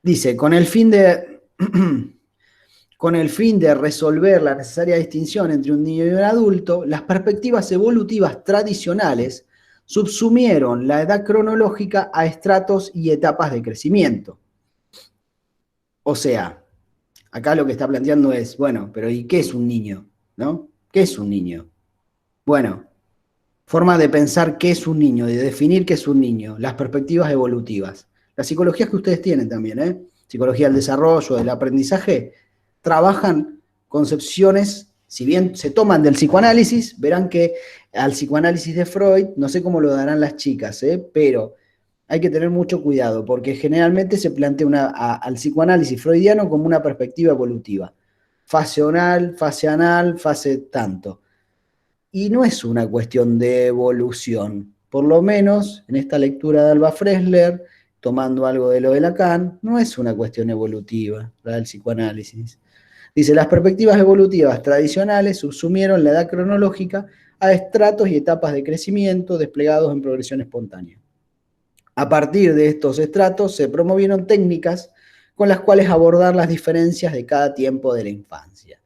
[SPEAKER 1] Dice, con el fin de resolver la necesaria distinción entre un niño y un adulto, las perspectivas evolutivas tradicionales subsumieron la edad cronológica a estratos y etapas de crecimiento. O sea, acá lo que está planteando es, bueno, pero ¿y qué es un niño? ¿No? ¿Qué es un niño? Bueno, forma de pensar qué es un niño, de definir qué es un niño, las perspectivas evolutivas. Las psicologías que ustedes tienen también, psicología del desarrollo, del aprendizaje, trabajan concepciones, si bien se toman del psicoanálisis, verán que al psicoanálisis de Freud, no sé cómo lo darán las chicas, pero hay que tener mucho cuidado, porque generalmente se plantea al psicoanálisis freudiano como una perspectiva evolutiva. Fase oral, fase anal, fase tanto. Y no es una cuestión de evolución, por lo menos en esta lectura de Alba Fressler, tomando algo de lo de Lacan, no es una cuestión evolutiva, la del psicoanálisis. Dice, las perspectivas evolutivas tradicionales subsumieron la edad cronológica a estratos y etapas de crecimiento desplegados en progresión espontánea. A partir de estos estratos se promovieron técnicas con las cuales abordar las diferencias de cada tiempo de la infancia.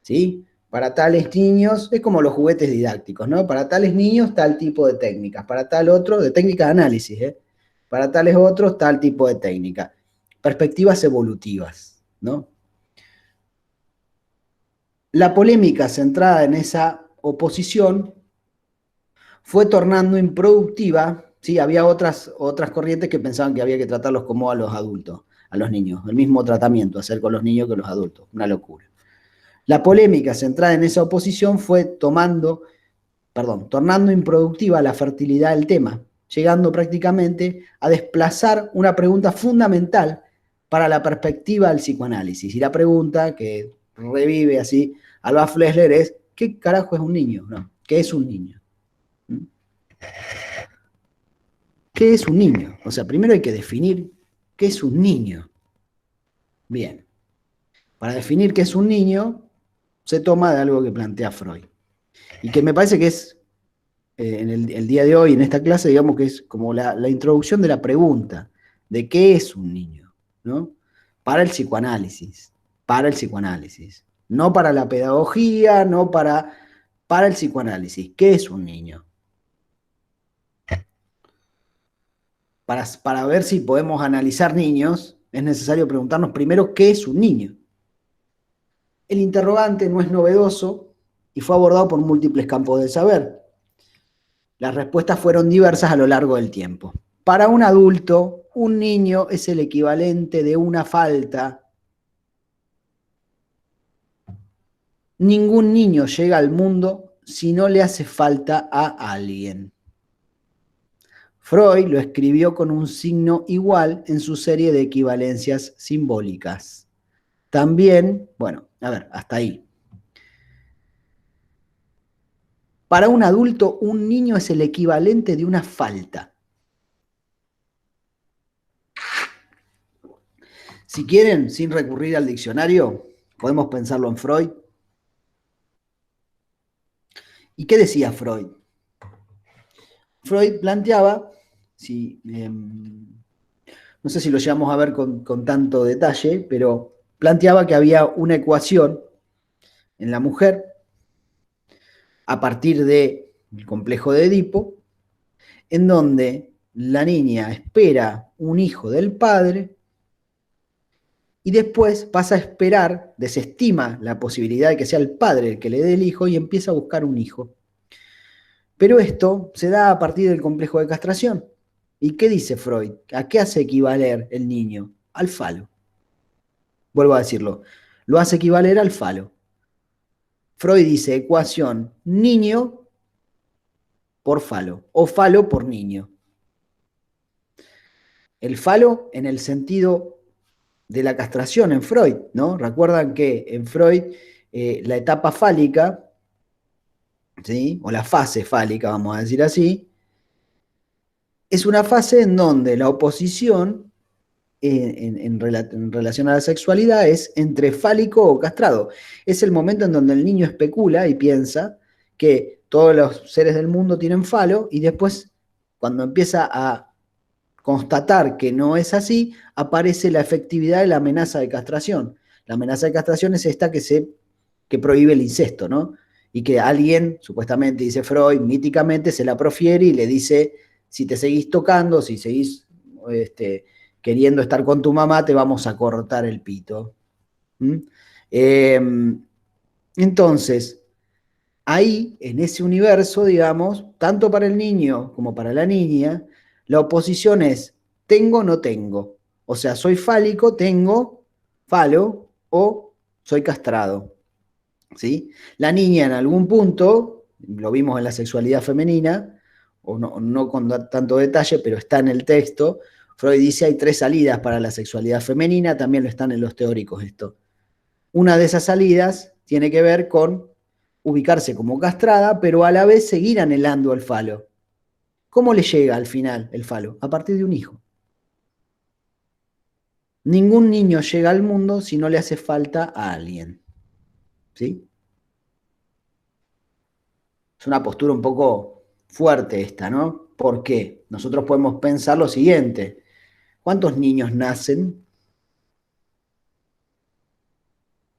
[SPEAKER 1] ¿Sí? Para tales niños, es como los juguetes didácticos, ¿no? Para tales niños, tal tipo de técnicas. Para tal otro, de técnica de análisis, Para tales otros, tal tipo de técnica. Perspectivas evolutivas, ¿no? La polémica centrada en esa oposición fue tornando improductiva, ¿sí? Había otras corrientes que pensaban que había que tratarlos como a los adultos, a los niños, el mismo tratamiento hacer con los niños que los adultos, una locura. La polémica centrada en esa oposición fue tornando improductiva la fertilidad del tema, llegando prácticamente a desplazar una pregunta fundamental para la perspectiva del psicoanálisis. Y la pregunta que revive así Alba Fressler es, ¿qué carajo es un niño? No, ¿qué es un niño? ¿Qué es un niño? O sea, primero hay que definir qué es un niño. Bien. Para definir qué es un niño, se toma de algo que plantea Freud. Y que me parece que es, en el día de hoy, en esta clase, digamos que es como la introducción de la pregunta, de qué es un niño, ¿no? Para el psicoanálisis. No para la pedagogía, no para el psicoanálisis. ¿Qué es un niño? Para ver si podemos analizar niños, es necesario preguntarnos primero qué es un niño. El interrogante no es novedoso y fue abordado por múltiples campos del saber. Las respuestas fueron diversas a lo largo del tiempo. Para un adulto, un niño es el equivalente de una falta. Ningún niño llega al mundo si no le hace falta a alguien. Freud lo escribió con un signo igual en su serie de equivalencias simbólicas. También, bueno, a ver, hasta ahí. Para un adulto, un niño es el equivalente de una falta. Si quieren, sin recurrir al diccionario, podemos pensarlo en Freud. ¿Y qué decía Freud? Freud planteaba, no sé si lo llegamos a ver con tanto detalle, pero planteaba que había una ecuación en la mujer a partir del complejo de Edipo, en donde la niña espera un hijo del padre y después pasa a esperar, desestima la posibilidad de que sea el padre el que le dé el hijo y empieza a buscar un hijo. Pero esto se da a partir del complejo de castración. ¿Y qué dice Freud? ¿A qué hace equivaler el niño? Al falo. Vuelvo a decirlo, lo hace equivaler al falo. Freud dice ecuación niño por falo, o falo por niño. El falo en el sentido de la castración en Freud, ¿no? Recuerdan que en Freud la etapa fálica, ¿sí? O la fase fálica, vamos a decir así, es una fase en donde la oposición en relación a la sexualidad es entre fálico o castrado. Es el momento en donde el niño especula y piensa que todos los seres del mundo tienen falo y después, cuando empieza a constatar que no es así, aparece la efectividad de la amenaza de castración. La amenaza de castración es esta que prohíbe el incesto, ¿no? Y que alguien, supuestamente, dice Freud, míticamente se la profiere y le dice, si te seguís tocando, si seguís queriendo estar con tu mamá, te vamos a cortar el pito. Entonces, ahí, en ese universo, digamos, tanto para el niño como para la niña, la oposición es tengo, no tengo. O sea, soy fálico, tengo falo, o soy castrado. ¿Sí? La niña en algún punto, lo vimos en la sexualidad femenina, o no con tanto detalle, pero está en el texto, Freud dice hay 3 salidas para la sexualidad femenina, también lo están en los teóricos esto. Una de esas salidas tiene que ver con ubicarse como castrada, pero a la vez seguir anhelando el falo. ¿Cómo le llega al final el falo? A partir de un hijo. Ningún niño llega al mundo si no le hace falta a alguien. ¿Sí? Es una postura un poco fuerte esta, ¿no? ¿Por qué? Nosotros podemos pensar lo siguiente. ¿Cuántos niños nacen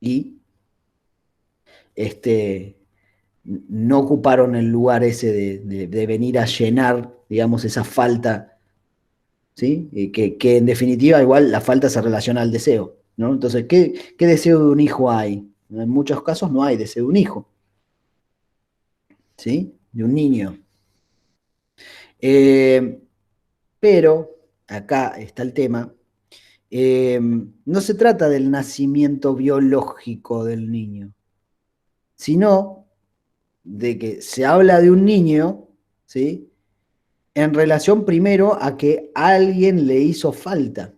[SPEAKER 1] y no ocuparon el lugar ese de venir a llenar, digamos, esa falta, ¿sí? Que en definitiva igual la falta se relaciona al deseo, ¿no? Entonces, ¿qué deseo de un hijo hay? En muchos casos no hay deseo de un hijo, ¿sí? De un niño. Pero, acá está el tema, no se trata del nacimiento biológico del niño, sino de que se habla de un niño, ¿sí? En relación primero a que a alguien le hizo falta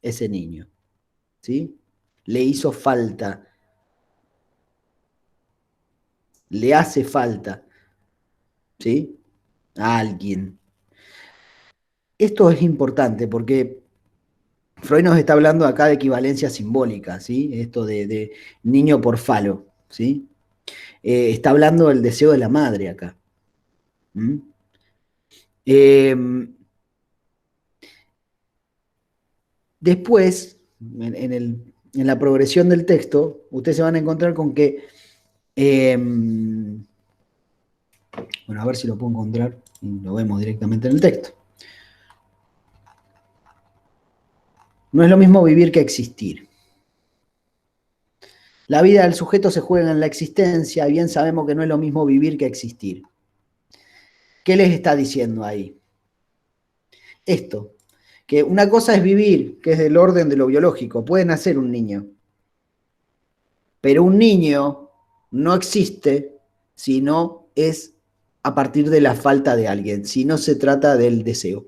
[SPEAKER 1] ese niño, ¿sí? Le hizo falta, le hace falta, ¿sí? A alguien. Esto es importante porque Freud nos está hablando acá de equivalencia simbólica, ¿sí? Esto de niño por falo, ¿sí? Está hablando del deseo de la madre acá. Después, en la progresión del texto, ustedes se van a encontrar con que, bueno, a ver si lo puedo encontrar, y lo vemos directamente en el texto. No es lo mismo vivir que existir. La vida del sujeto se juega en la existencia, y bien sabemos que no es lo mismo vivir que existir. ¿Qué les está diciendo ahí? Esto, que una cosa es vivir, que es del orden de lo biológico, puede nacer un niño, pero un niño no existe si no es a partir de la falta de alguien, si no se trata del deseo,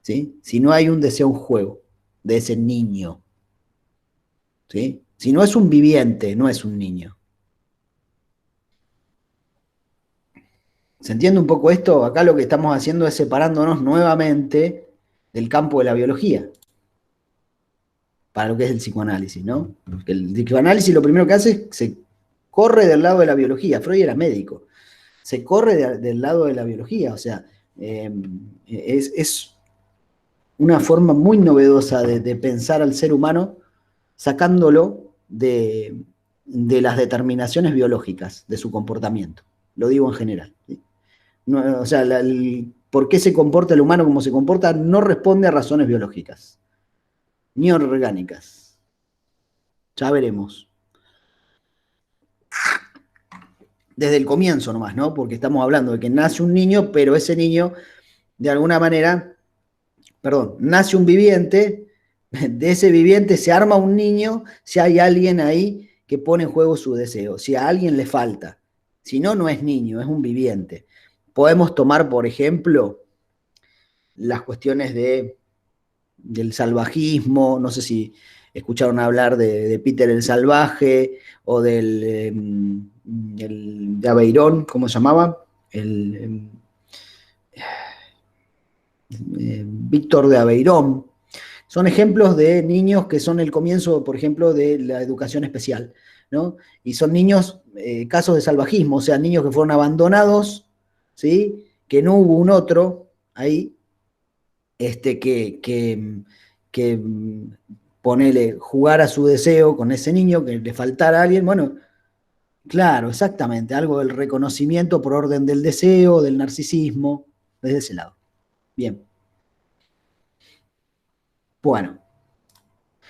[SPEAKER 1] ¿sí? Si no hay un deseo en juego de ese niño, ¿sí? Si no es un viviente, no es un niño. ¿Se entiende un poco esto? Acá lo que estamos haciendo es separándonos nuevamente del campo de la biología, para lo que es el psicoanálisis, ¿no? Porque el psicoanálisis lo primero que hace es se corre del lado de la biología. Freud era médico. Se corre del lado de la biología, o sea, es una forma muy novedosa de pensar al ser humano sacándolo de las determinaciones biológicas de su comportamiento. Lo digo en general. ¿Sí? No, o sea, por qué se comporta el humano como se comporta no responde a razones biológicas, ni orgánicas. Ya veremos. Desde el comienzo nomás, ¿no? Porque estamos hablando de que nace un niño, pero ese niño, de alguna manera, nace un viviente, de ese viviente se arma un niño si hay alguien ahí que pone en juego su deseo, si a alguien le falta. Si no, no es niño, es un viviente. Podemos tomar, por ejemplo, las cuestiones del salvajismo, no sé si escucharon hablar de Peter el Salvaje o de Aveirón, ¿cómo se llamaba? Víctor de Aveirón. Son ejemplos de niños que son el comienzo, por ejemplo, de la educación especial, ¿no? Y son niños, casos de salvajismo, o sea, niños que fueron abandonados, ¿sí? Que no hubo un otro ahí, que ponele, jugar a su deseo con ese niño, que le faltara a alguien, bueno, claro, exactamente, algo del reconocimiento por orden del deseo, del narcisismo, desde ese lado. Bien. Bueno.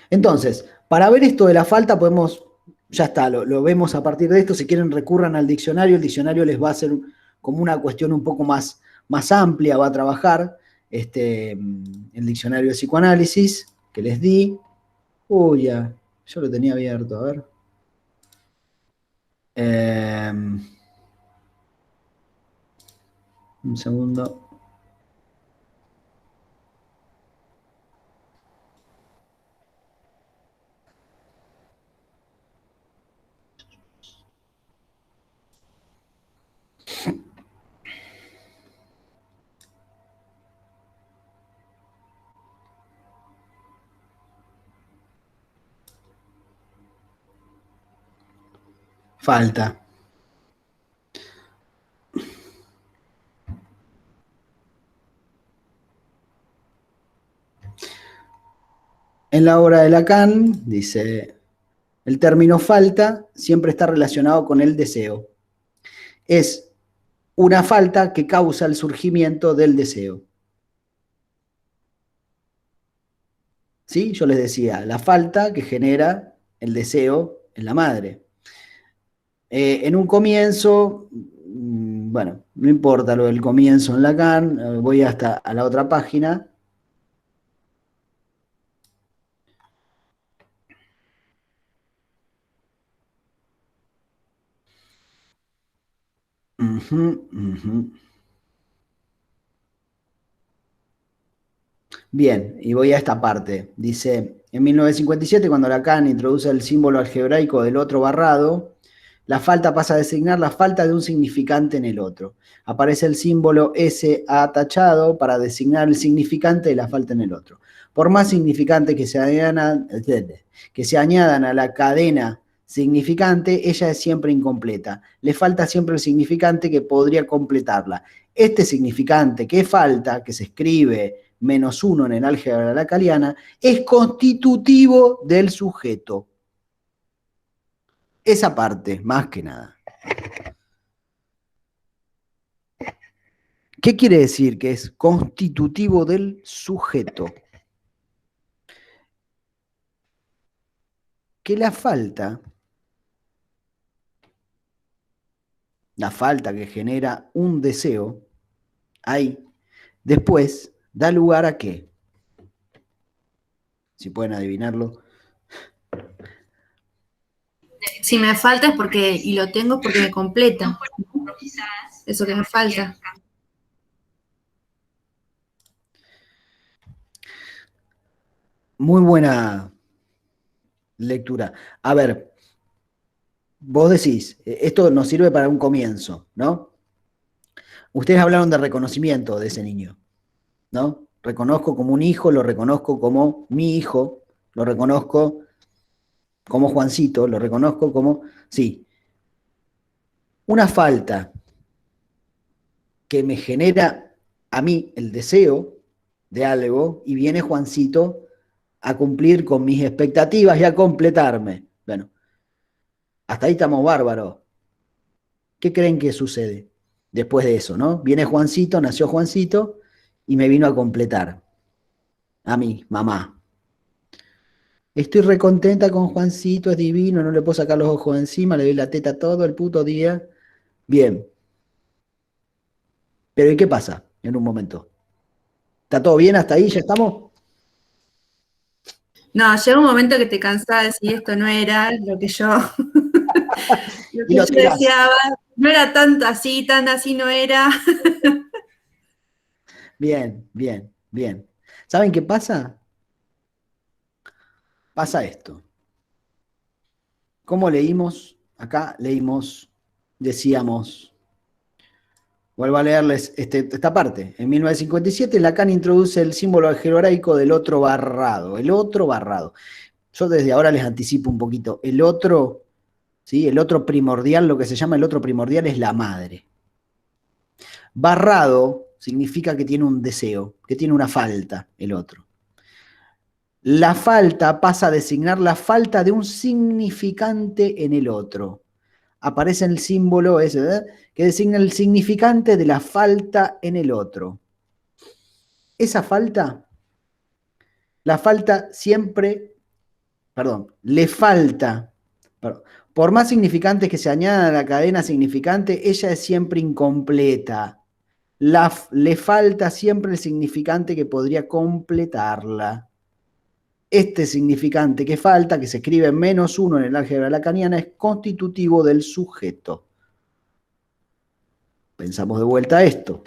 [SPEAKER 1] Entonces, para ver esto de la falta podemos, ya está, lo vemos a partir de esto, si quieren recurran al diccionario, el diccionario les va a hacer como una cuestión un poco más amplia, va a trabajar el diccionario de psicoanálisis que les di. Uy, ya, yo lo tenía abierto, a ver. Un segundo. Falta. En la obra de Lacan, dice, el término falta siempre está relacionado con el deseo. Es una falta que causa el surgimiento del deseo. ¿Sí? Yo les decía, la falta que genera el deseo en la madre. En un comienzo, bueno, no importa lo del comienzo en Lacan, voy hasta a la otra página. Bien, y voy a esta parte. Dice, en 1957, cuando Lacan introduce el símbolo algebraico del otro barrado, la falta pasa a designar la falta de un significante en el otro. Aparece el símbolo SA tachado para designar el significante de la falta en el otro. Por más significante que se añadan a la cadena significante, ella es siempre incompleta. Le falta siempre el significante que podría completarla. Este significante que falta, que se escribe -1 en el álgebra lacaniana, es constitutivo del sujeto. Esa parte, más que nada. ¿Qué quiere decir que es constitutivo del sujeto? Que la falta que genera un deseo, ahí, después da lugar a ¿qué? Si pueden adivinarlo.
[SPEAKER 4] Si me falta es porque, y lo tengo porque me completa. Eso que me falta.
[SPEAKER 1] Muy buena lectura. A ver, vos decís, esto nos sirve para un comienzo, ¿no? Ustedes hablaron de reconocimiento de ese niño, ¿no? Reconozco como un hijo, lo reconozco como mi hijo, lo reconozco como Juancito, lo reconozco como... Sí, una falta que me genera a mí el deseo de algo y viene Juancito a cumplir con mis expectativas y a completarme. Bueno, hasta ahí estamos bárbaros. ¿Qué creen que sucede después de eso, no? Viene Juancito, nació Juancito y me vino a completar. A mí, mamá. Estoy recontenta con Juancito, es divino, no le puedo sacar los ojos de encima, le doy la teta todo el puto día. Bien. Pero ¿y qué pasa en un momento? ¿Está todo bien hasta ahí? ¿Ya estamos?
[SPEAKER 4] No, llega un momento que te cansás de decir esto no era lo que yo, lo
[SPEAKER 1] Y
[SPEAKER 4] que
[SPEAKER 1] lo
[SPEAKER 4] yo
[SPEAKER 1] tirás.
[SPEAKER 4] deseaba, no era tanto así, tan así no era.
[SPEAKER 1] Bien, bien, bien. ¿Saben qué pasa? Pasa esto. ¿Cómo leímos? Acá leímos, decíamos, vuelvo a leerles esta parte. En 1957 Lacan introduce el símbolo algebraico del otro barrado. El otro barrado. Yo desde ahora les anticipo un poquito. El otro, ¿sí? El otro primordial, lo que se llama el otro primordial es la madre. Barrado significa que tiene un deseo, que tiene una falta, el otro. La falta pasa a designar la falta de un significante en el otro. Aparece el símbolo ese, ¿verdad? Que designa el significante de la falta en el otro. Esa falta, la falta siempre, perdón, le falta, perdón, por más significantes que se añadan a la cadena significante, ella es siempre incompleta. Le falta siempre el significante que podría completarla. Este significante que falta, que se escribe -1 en el álgebra lacaniana, es constitutivo del sujeto. Pensamos de vuelta a esto.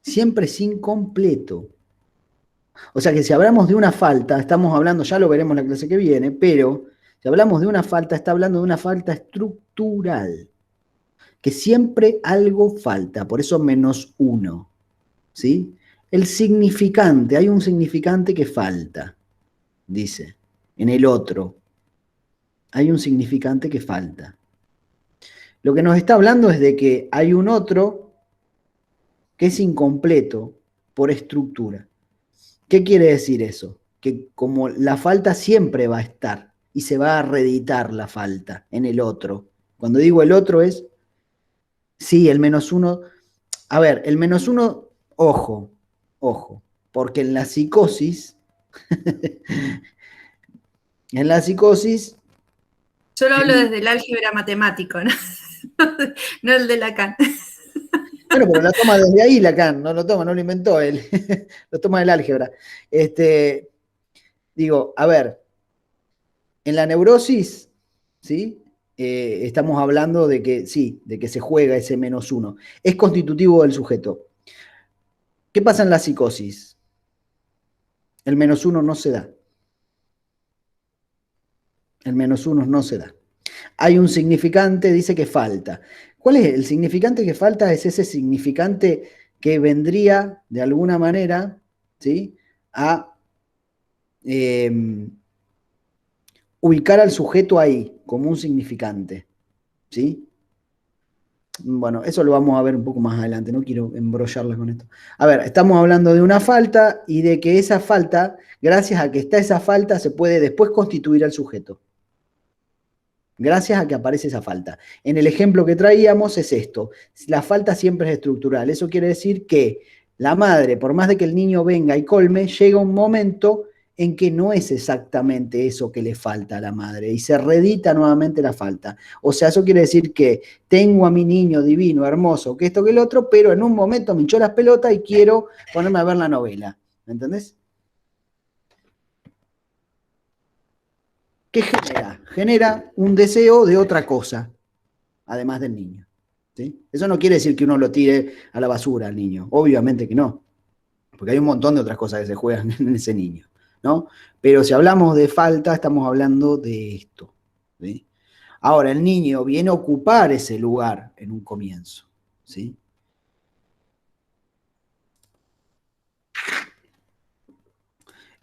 [SPEAKER 1] Siempre es incompleto. O sea que si hablamos de una falta, estamos hablando, ya lo veremos en la clase que viene, pero si hablamos de una falta, está hablando de una falta estructural. Que siempre algo falta, por eso -1. ¿Sí? El significante, hay un significante que falta, dice, en el otro. Hay un significante que falta. Lo que nos está hablando es de que hay un otro que es incompleto por estructura. ¿Qué quiere decir eso? Que como la falta siempre va a estar y se va a reeditar la falta en el otro. Cuando digo el otro es, sí, el -1. A ver, el -1, ojo, porque en la psicosis,
[SPEAKER 4] Yo lo hablo desde el álgebra matemático, ¿no? No el de Lacan.
[SPEAKER 1] bueno, pero lo toma desde ahí Lacan, no lo toma, no lo inventó él, lo toma del álgebra. Digo, a ver, en la neurosis, ¿sí? Estamos hablando de que sí, de que se juega ese -1. Es constitutivo del sujeto. ¿Qué pasa en la psicosis? El -1 no se da. El -1 no se da. Hay un significante, dice que falta. ¿Cuál es el significante que falta? Es ese significante que vendría, de alguna manera, ¿sí? A ubicar al sujeto ahí, como un significante, ¿sí? Bueno, eso lo vamos a ver un poco más adelante, no quiero embrollarla con esto. A ver, estamos hablando de una falta y de que esa falta, gracias a que está esa falta, se puede después constituir al sujeto. Gracias a que aparece esa falta. En el ejemplo que traíamos es esto. La falta siempre es estructural. Eso quiere decir que la madre, por más de que el niño venga y colme, llega un momento en que no es exactamente eso que le falta a la madre y se reedita nuevamente la falta. O sea, eso quiere decir que tengo a mi niño divino, hermoso, que esto, que el otro, pero en un momento me hinchó las pelotas y quiero ponerme a ver la novela. ¿Me entendés? ¿Qué genera? Genera un deseo de otra cosa, además del niño. ¿Sí? Eso no quiere decir que uno lo tire a la basura al niño, obviamente que no, porque hay un montón de otras cosas que se juegan en ese niño, ¿no? Pero si hablamos de falta, estamos hablando de esto. ¿Sí? Ahora, el niño viene a ocupar ese lugar en un comienzo, ¿sí?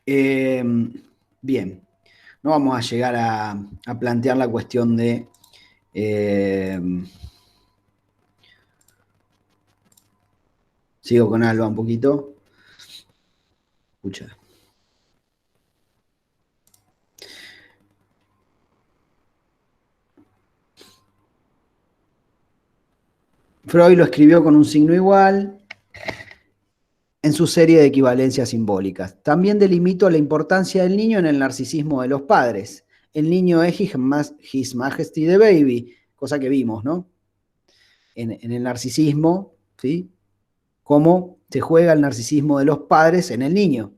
[SPEAKER 1] Bien, no vamos a llegar a plantear la cuestión de... sigo con Alba un poquito. Escucha. Freud lo escribió con un signo igual en su serie de equivalencias simbólicas. También delimitó la importancia del niño en el narcisismo de los padres. El niño es His Majesty the Baby, cosa que vimos, ¿no? En el narcisismo, ¿sí? Cómo se juega el narcisismo de los padres en el niño.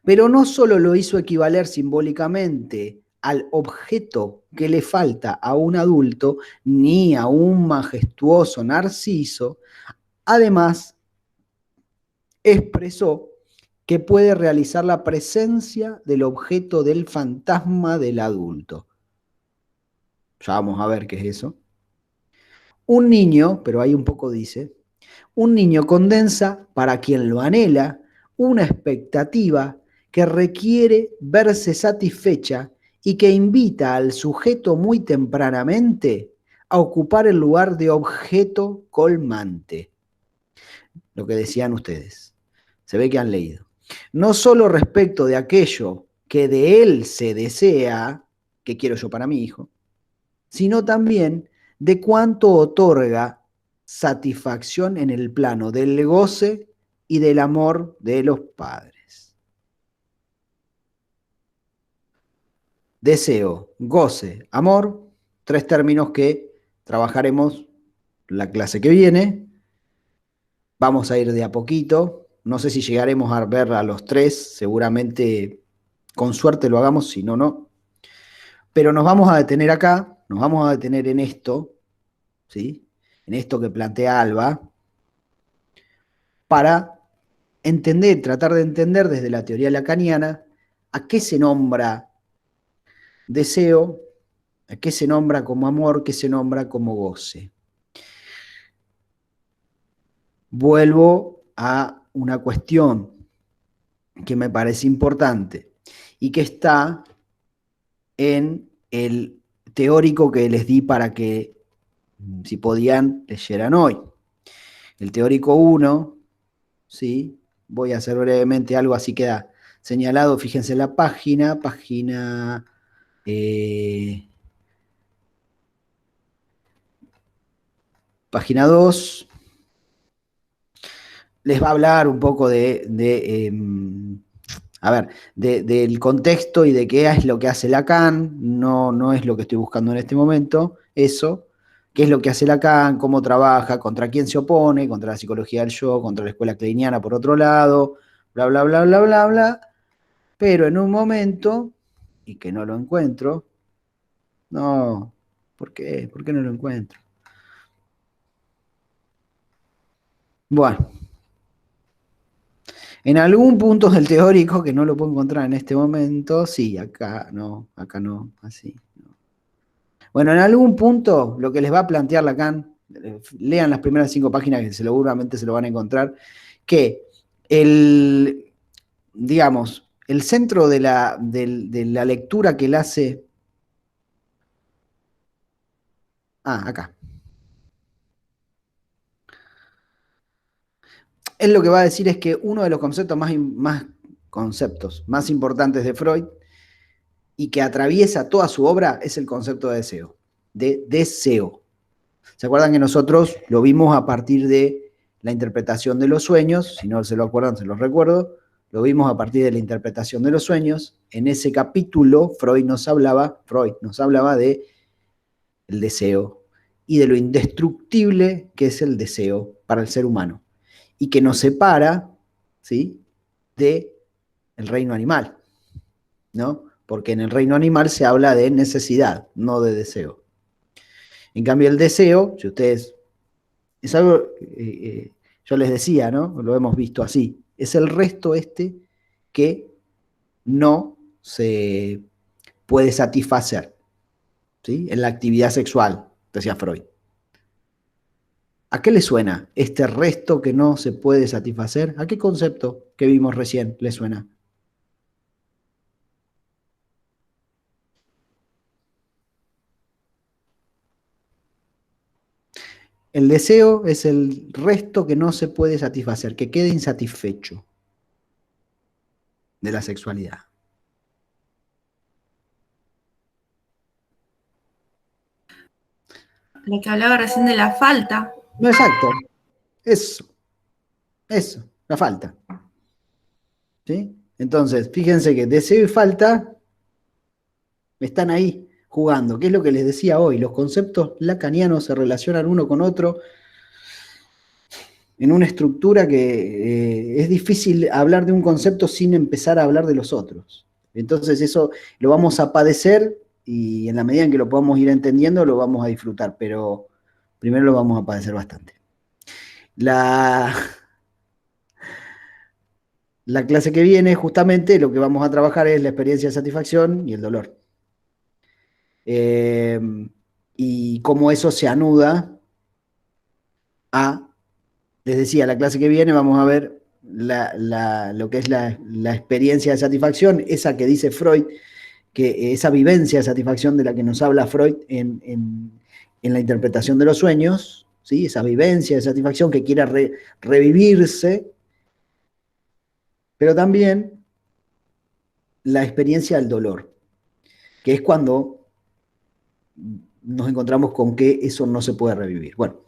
[SPEAKER 1] Pero no solo lo hizo equivaler simbólicamente al objeto que le falta a un adulto, ni a un majestuoso narciso, además expresó que puede realizar la presencia del objeto del fantasma del adulto. Ya vamos a ver qué es eso. Un niño, pero ahí un poco dice, un niño condensa, para quien lo anhela, una expectativa que requiere verse satisfecha y que invita al sujeto muy tempranamente a ocupar el lugar de objeto colmante. Lo que decían ustedes. Se ve que han leído. No solo respecto de aquello que de él se desea, que quiero yo para mi hijo, sino también de cuánto otorga satisfacción en el plano del goce y del amor de los padres. Deseo, goce, amor, tres términos que trabajaremos la clase que viene. Vamos a ir de a poquito. No sé si llegaremos a ver a los tres, seguramente con suerte lo hagamos, si no, no. Pero nos vamos a detener acá, nos vamos a detener en esto, ¿sí? En esto que plantea Alba, para entender, tratar de entender desde la teoría lacaniana a qué se nombra deseo, a qué se nombra como amor, qué se nombra como goce. Vuelvo a una cuestión que me parece importante y que está en el teórico que les di para que, si podían, leyeran hoy. El teórico 1, ¿sí? Voy a hacer brevemente algo, así queda señalado, fíjense en la página 2, les va a hablar un poco del contexto y de qué es lo que hace Lacan. No es lo que estoy buscando en este momento, eso. ¿Qué es lo que hace Lacan? ¿Cómo trabaja? ¿Contra quién se opone? Contra la psicología del yo, contra la escuela kleiniana por otro lado, bla, bla, bla, bla, bla, bla. Pero en un momento, y que no lo encuentro, no, ¿por qué? ¿Por qué no lo encuentro? Bueno, en algún punto del teórico, que no lo puedo encontrar en este momento, sí, acá no, así. No. Bueno, en algún punto, lo que les va a plantear Lacan, lean las primeras 5 páginas que seguramente se lo van a encontrar, que el centro de la lectura que él hace... acá. Él lo que va a decir es que uno de los conceptos más importantes de Freud y que atraviesa toda su obra es el concepto de deseo. De deseo. ¿Se acuerdan que nosotros lo vimos a partir de la interpretación de los sueños? Si no se lo acuerdan, se los recuerdo. Lo vimos a partir de la interpretación de los sueños. En ese capítulo, Freud nos hablaba de el deseo y de lo indestructible que es el deseo para el ser humano y que nos separa, ¿sí?, de el reino animal, ¿no? Porque en el reino animal se habla de necesidad, no de deseo. En cambio, el deseo, si ustedes... Es algo, yo les decía, ¿no? Lo hemos visto así. Es el resto que no se puede satisfacer. ¿sí? En la actividad sexual, decía Freud. ¿A qué le suena este resto que no se puede satisfacer? ¿A qué concepto que vimos recién le suena? El deseo es el resto que no se puede satisfacer, que quede insatisfecho de la sexualidad.
[SPEAKER 4] Lo que hablaba recién de la falta.
[SPEAKER 1] No, exacto. Eso, la falta. ¿Sí? Entonces, fíjense que deseo y falta están ahí jugando. ¿Qué es lo que les decía hoy? Los conceptos lacanianos se relacionan uno con otro en una estructura que es difícil hablar de un concepto sin empezar a hablar de los otros. Entonces eso lo vamos a padecer y en la medida en que lo podamos ir entendiendo lo vamos a disfrutar, pero primero lo vamos a padecer bastante. La clase que viene, justamente, lo que vamos a trabajar es la experiencia de satisfacción y el dolor. Y cómo eso se anuda a... Les decía, la clase que viene vamos a ver lo que es la experiencia de satisfacción, esa que dice Freud, que esa vivencia de satisfacción de la que nos habla Freud en la interpretación de los sueños, ¿sí? Esa vivencia de satisfacción que quiera revivirse, pero también la experiencia del dolor, que es cuando nos encontramos con que eso no se puede revivir. Bueno,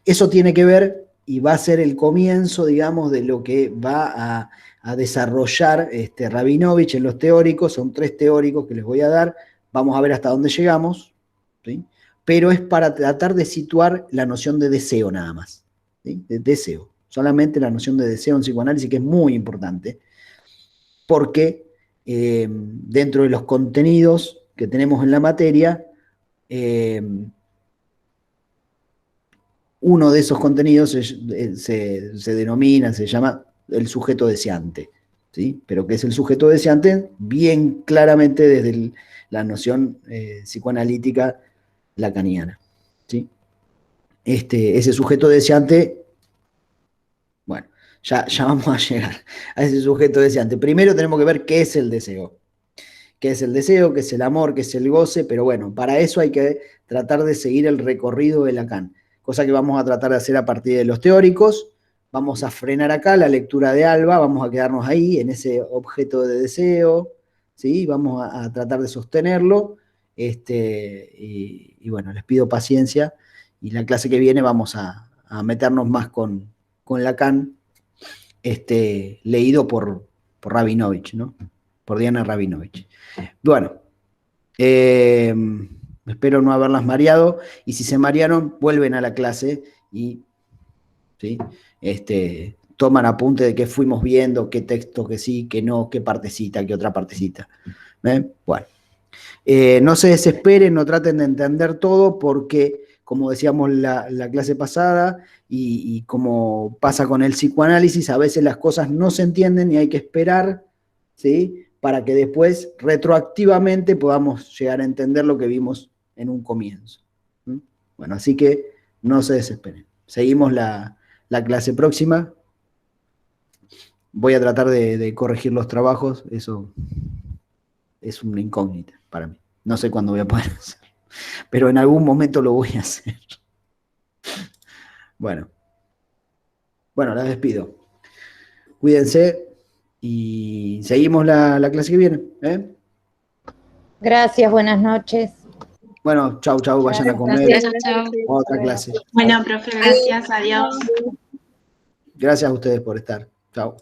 [SPEAKER 1] eso tiene que ver y va a ser el comienzo, digamos, de lo que va a desarrollar Rabinovich en los teóricos. Son 3 teóricos que les voy a dar, vamos a ver hasta dónde llegamos, ¿sí? Pero es para tratar de situar la noción de deseo nada más, ¿sí? De deseo, solamente la noción de deseo en psicoanálisis, que es muy importante, porque dentro de los contenidos que tenemos en la materia, uno de esos contenidos se denomina, se llama el sujeto deseante, ¿sí? Pero ¿qué es el sujeto deseante? Bien claramente desde la noción psicoanalítica lacaniana, ¿sí? Ese sujeto deseante, bueno, ya vamos a llegar a ese sujeto deseante. Primero tenemos que ver qué es el deseo. ¿Qué es el deseo? ¿Qué es el amor? ¿Qué es el goce? Pero bueno, para eso hay que tratar de seguir el recorrido de Lacan, cosa que vamos a tratar de hacer a partir de los teóricos. Vamos a frenar acá la lectura de Alba, vamos a quedarnos ahí en ese objeto de deseo, ¿sí? Vamos a tratar de sostenerlo, y bueno, les pido paciencia, y la clase que viene vamos a meternos más con Lacan, leído por Rabinovich, ¿no? Por Diana Rabinovich. Bueno, espero no haberlas mareado, y si se marearon, vuelven a la clase y, ¿sí? Toman apunte de qué fuimos viendo, qué texto que sí, qué no, qué partecita, qué otra partecita. Bueno, no se desesperen, no traten de entender todo, porque, como decíamos la clase pasada, y como pasa con el psicoanálisis, a veces las cosas no se entienden y hay que esperar, ¿sí? Para que después retroactivamente podamos llegar a entender lo que vimos en un comienzo. Bueno, así que no se desesperen. Seguimos la clase próxima. Voy a tratar de corregir los trabajos, eso es una incógnita para mí. No sé cuándo voy a poder hacerlo, pero en algún momento lo voy a hacer. Bueno, las despido. Cuídense. Y seguimos la clase que viene, ¿eh?
[SPEAKER 6] Gracias, buenas noches.
[SPEAKER 1] Bueno, chau, vayan a comer.
[SPEAKER 3] Gracias, chau.
[SPEAKER 1] Otra clase.
[SPEAKER 8] Bueno, profe, gracias, adiós.
[SPEAKER 1] Gracias a ustedes por estar. Chau.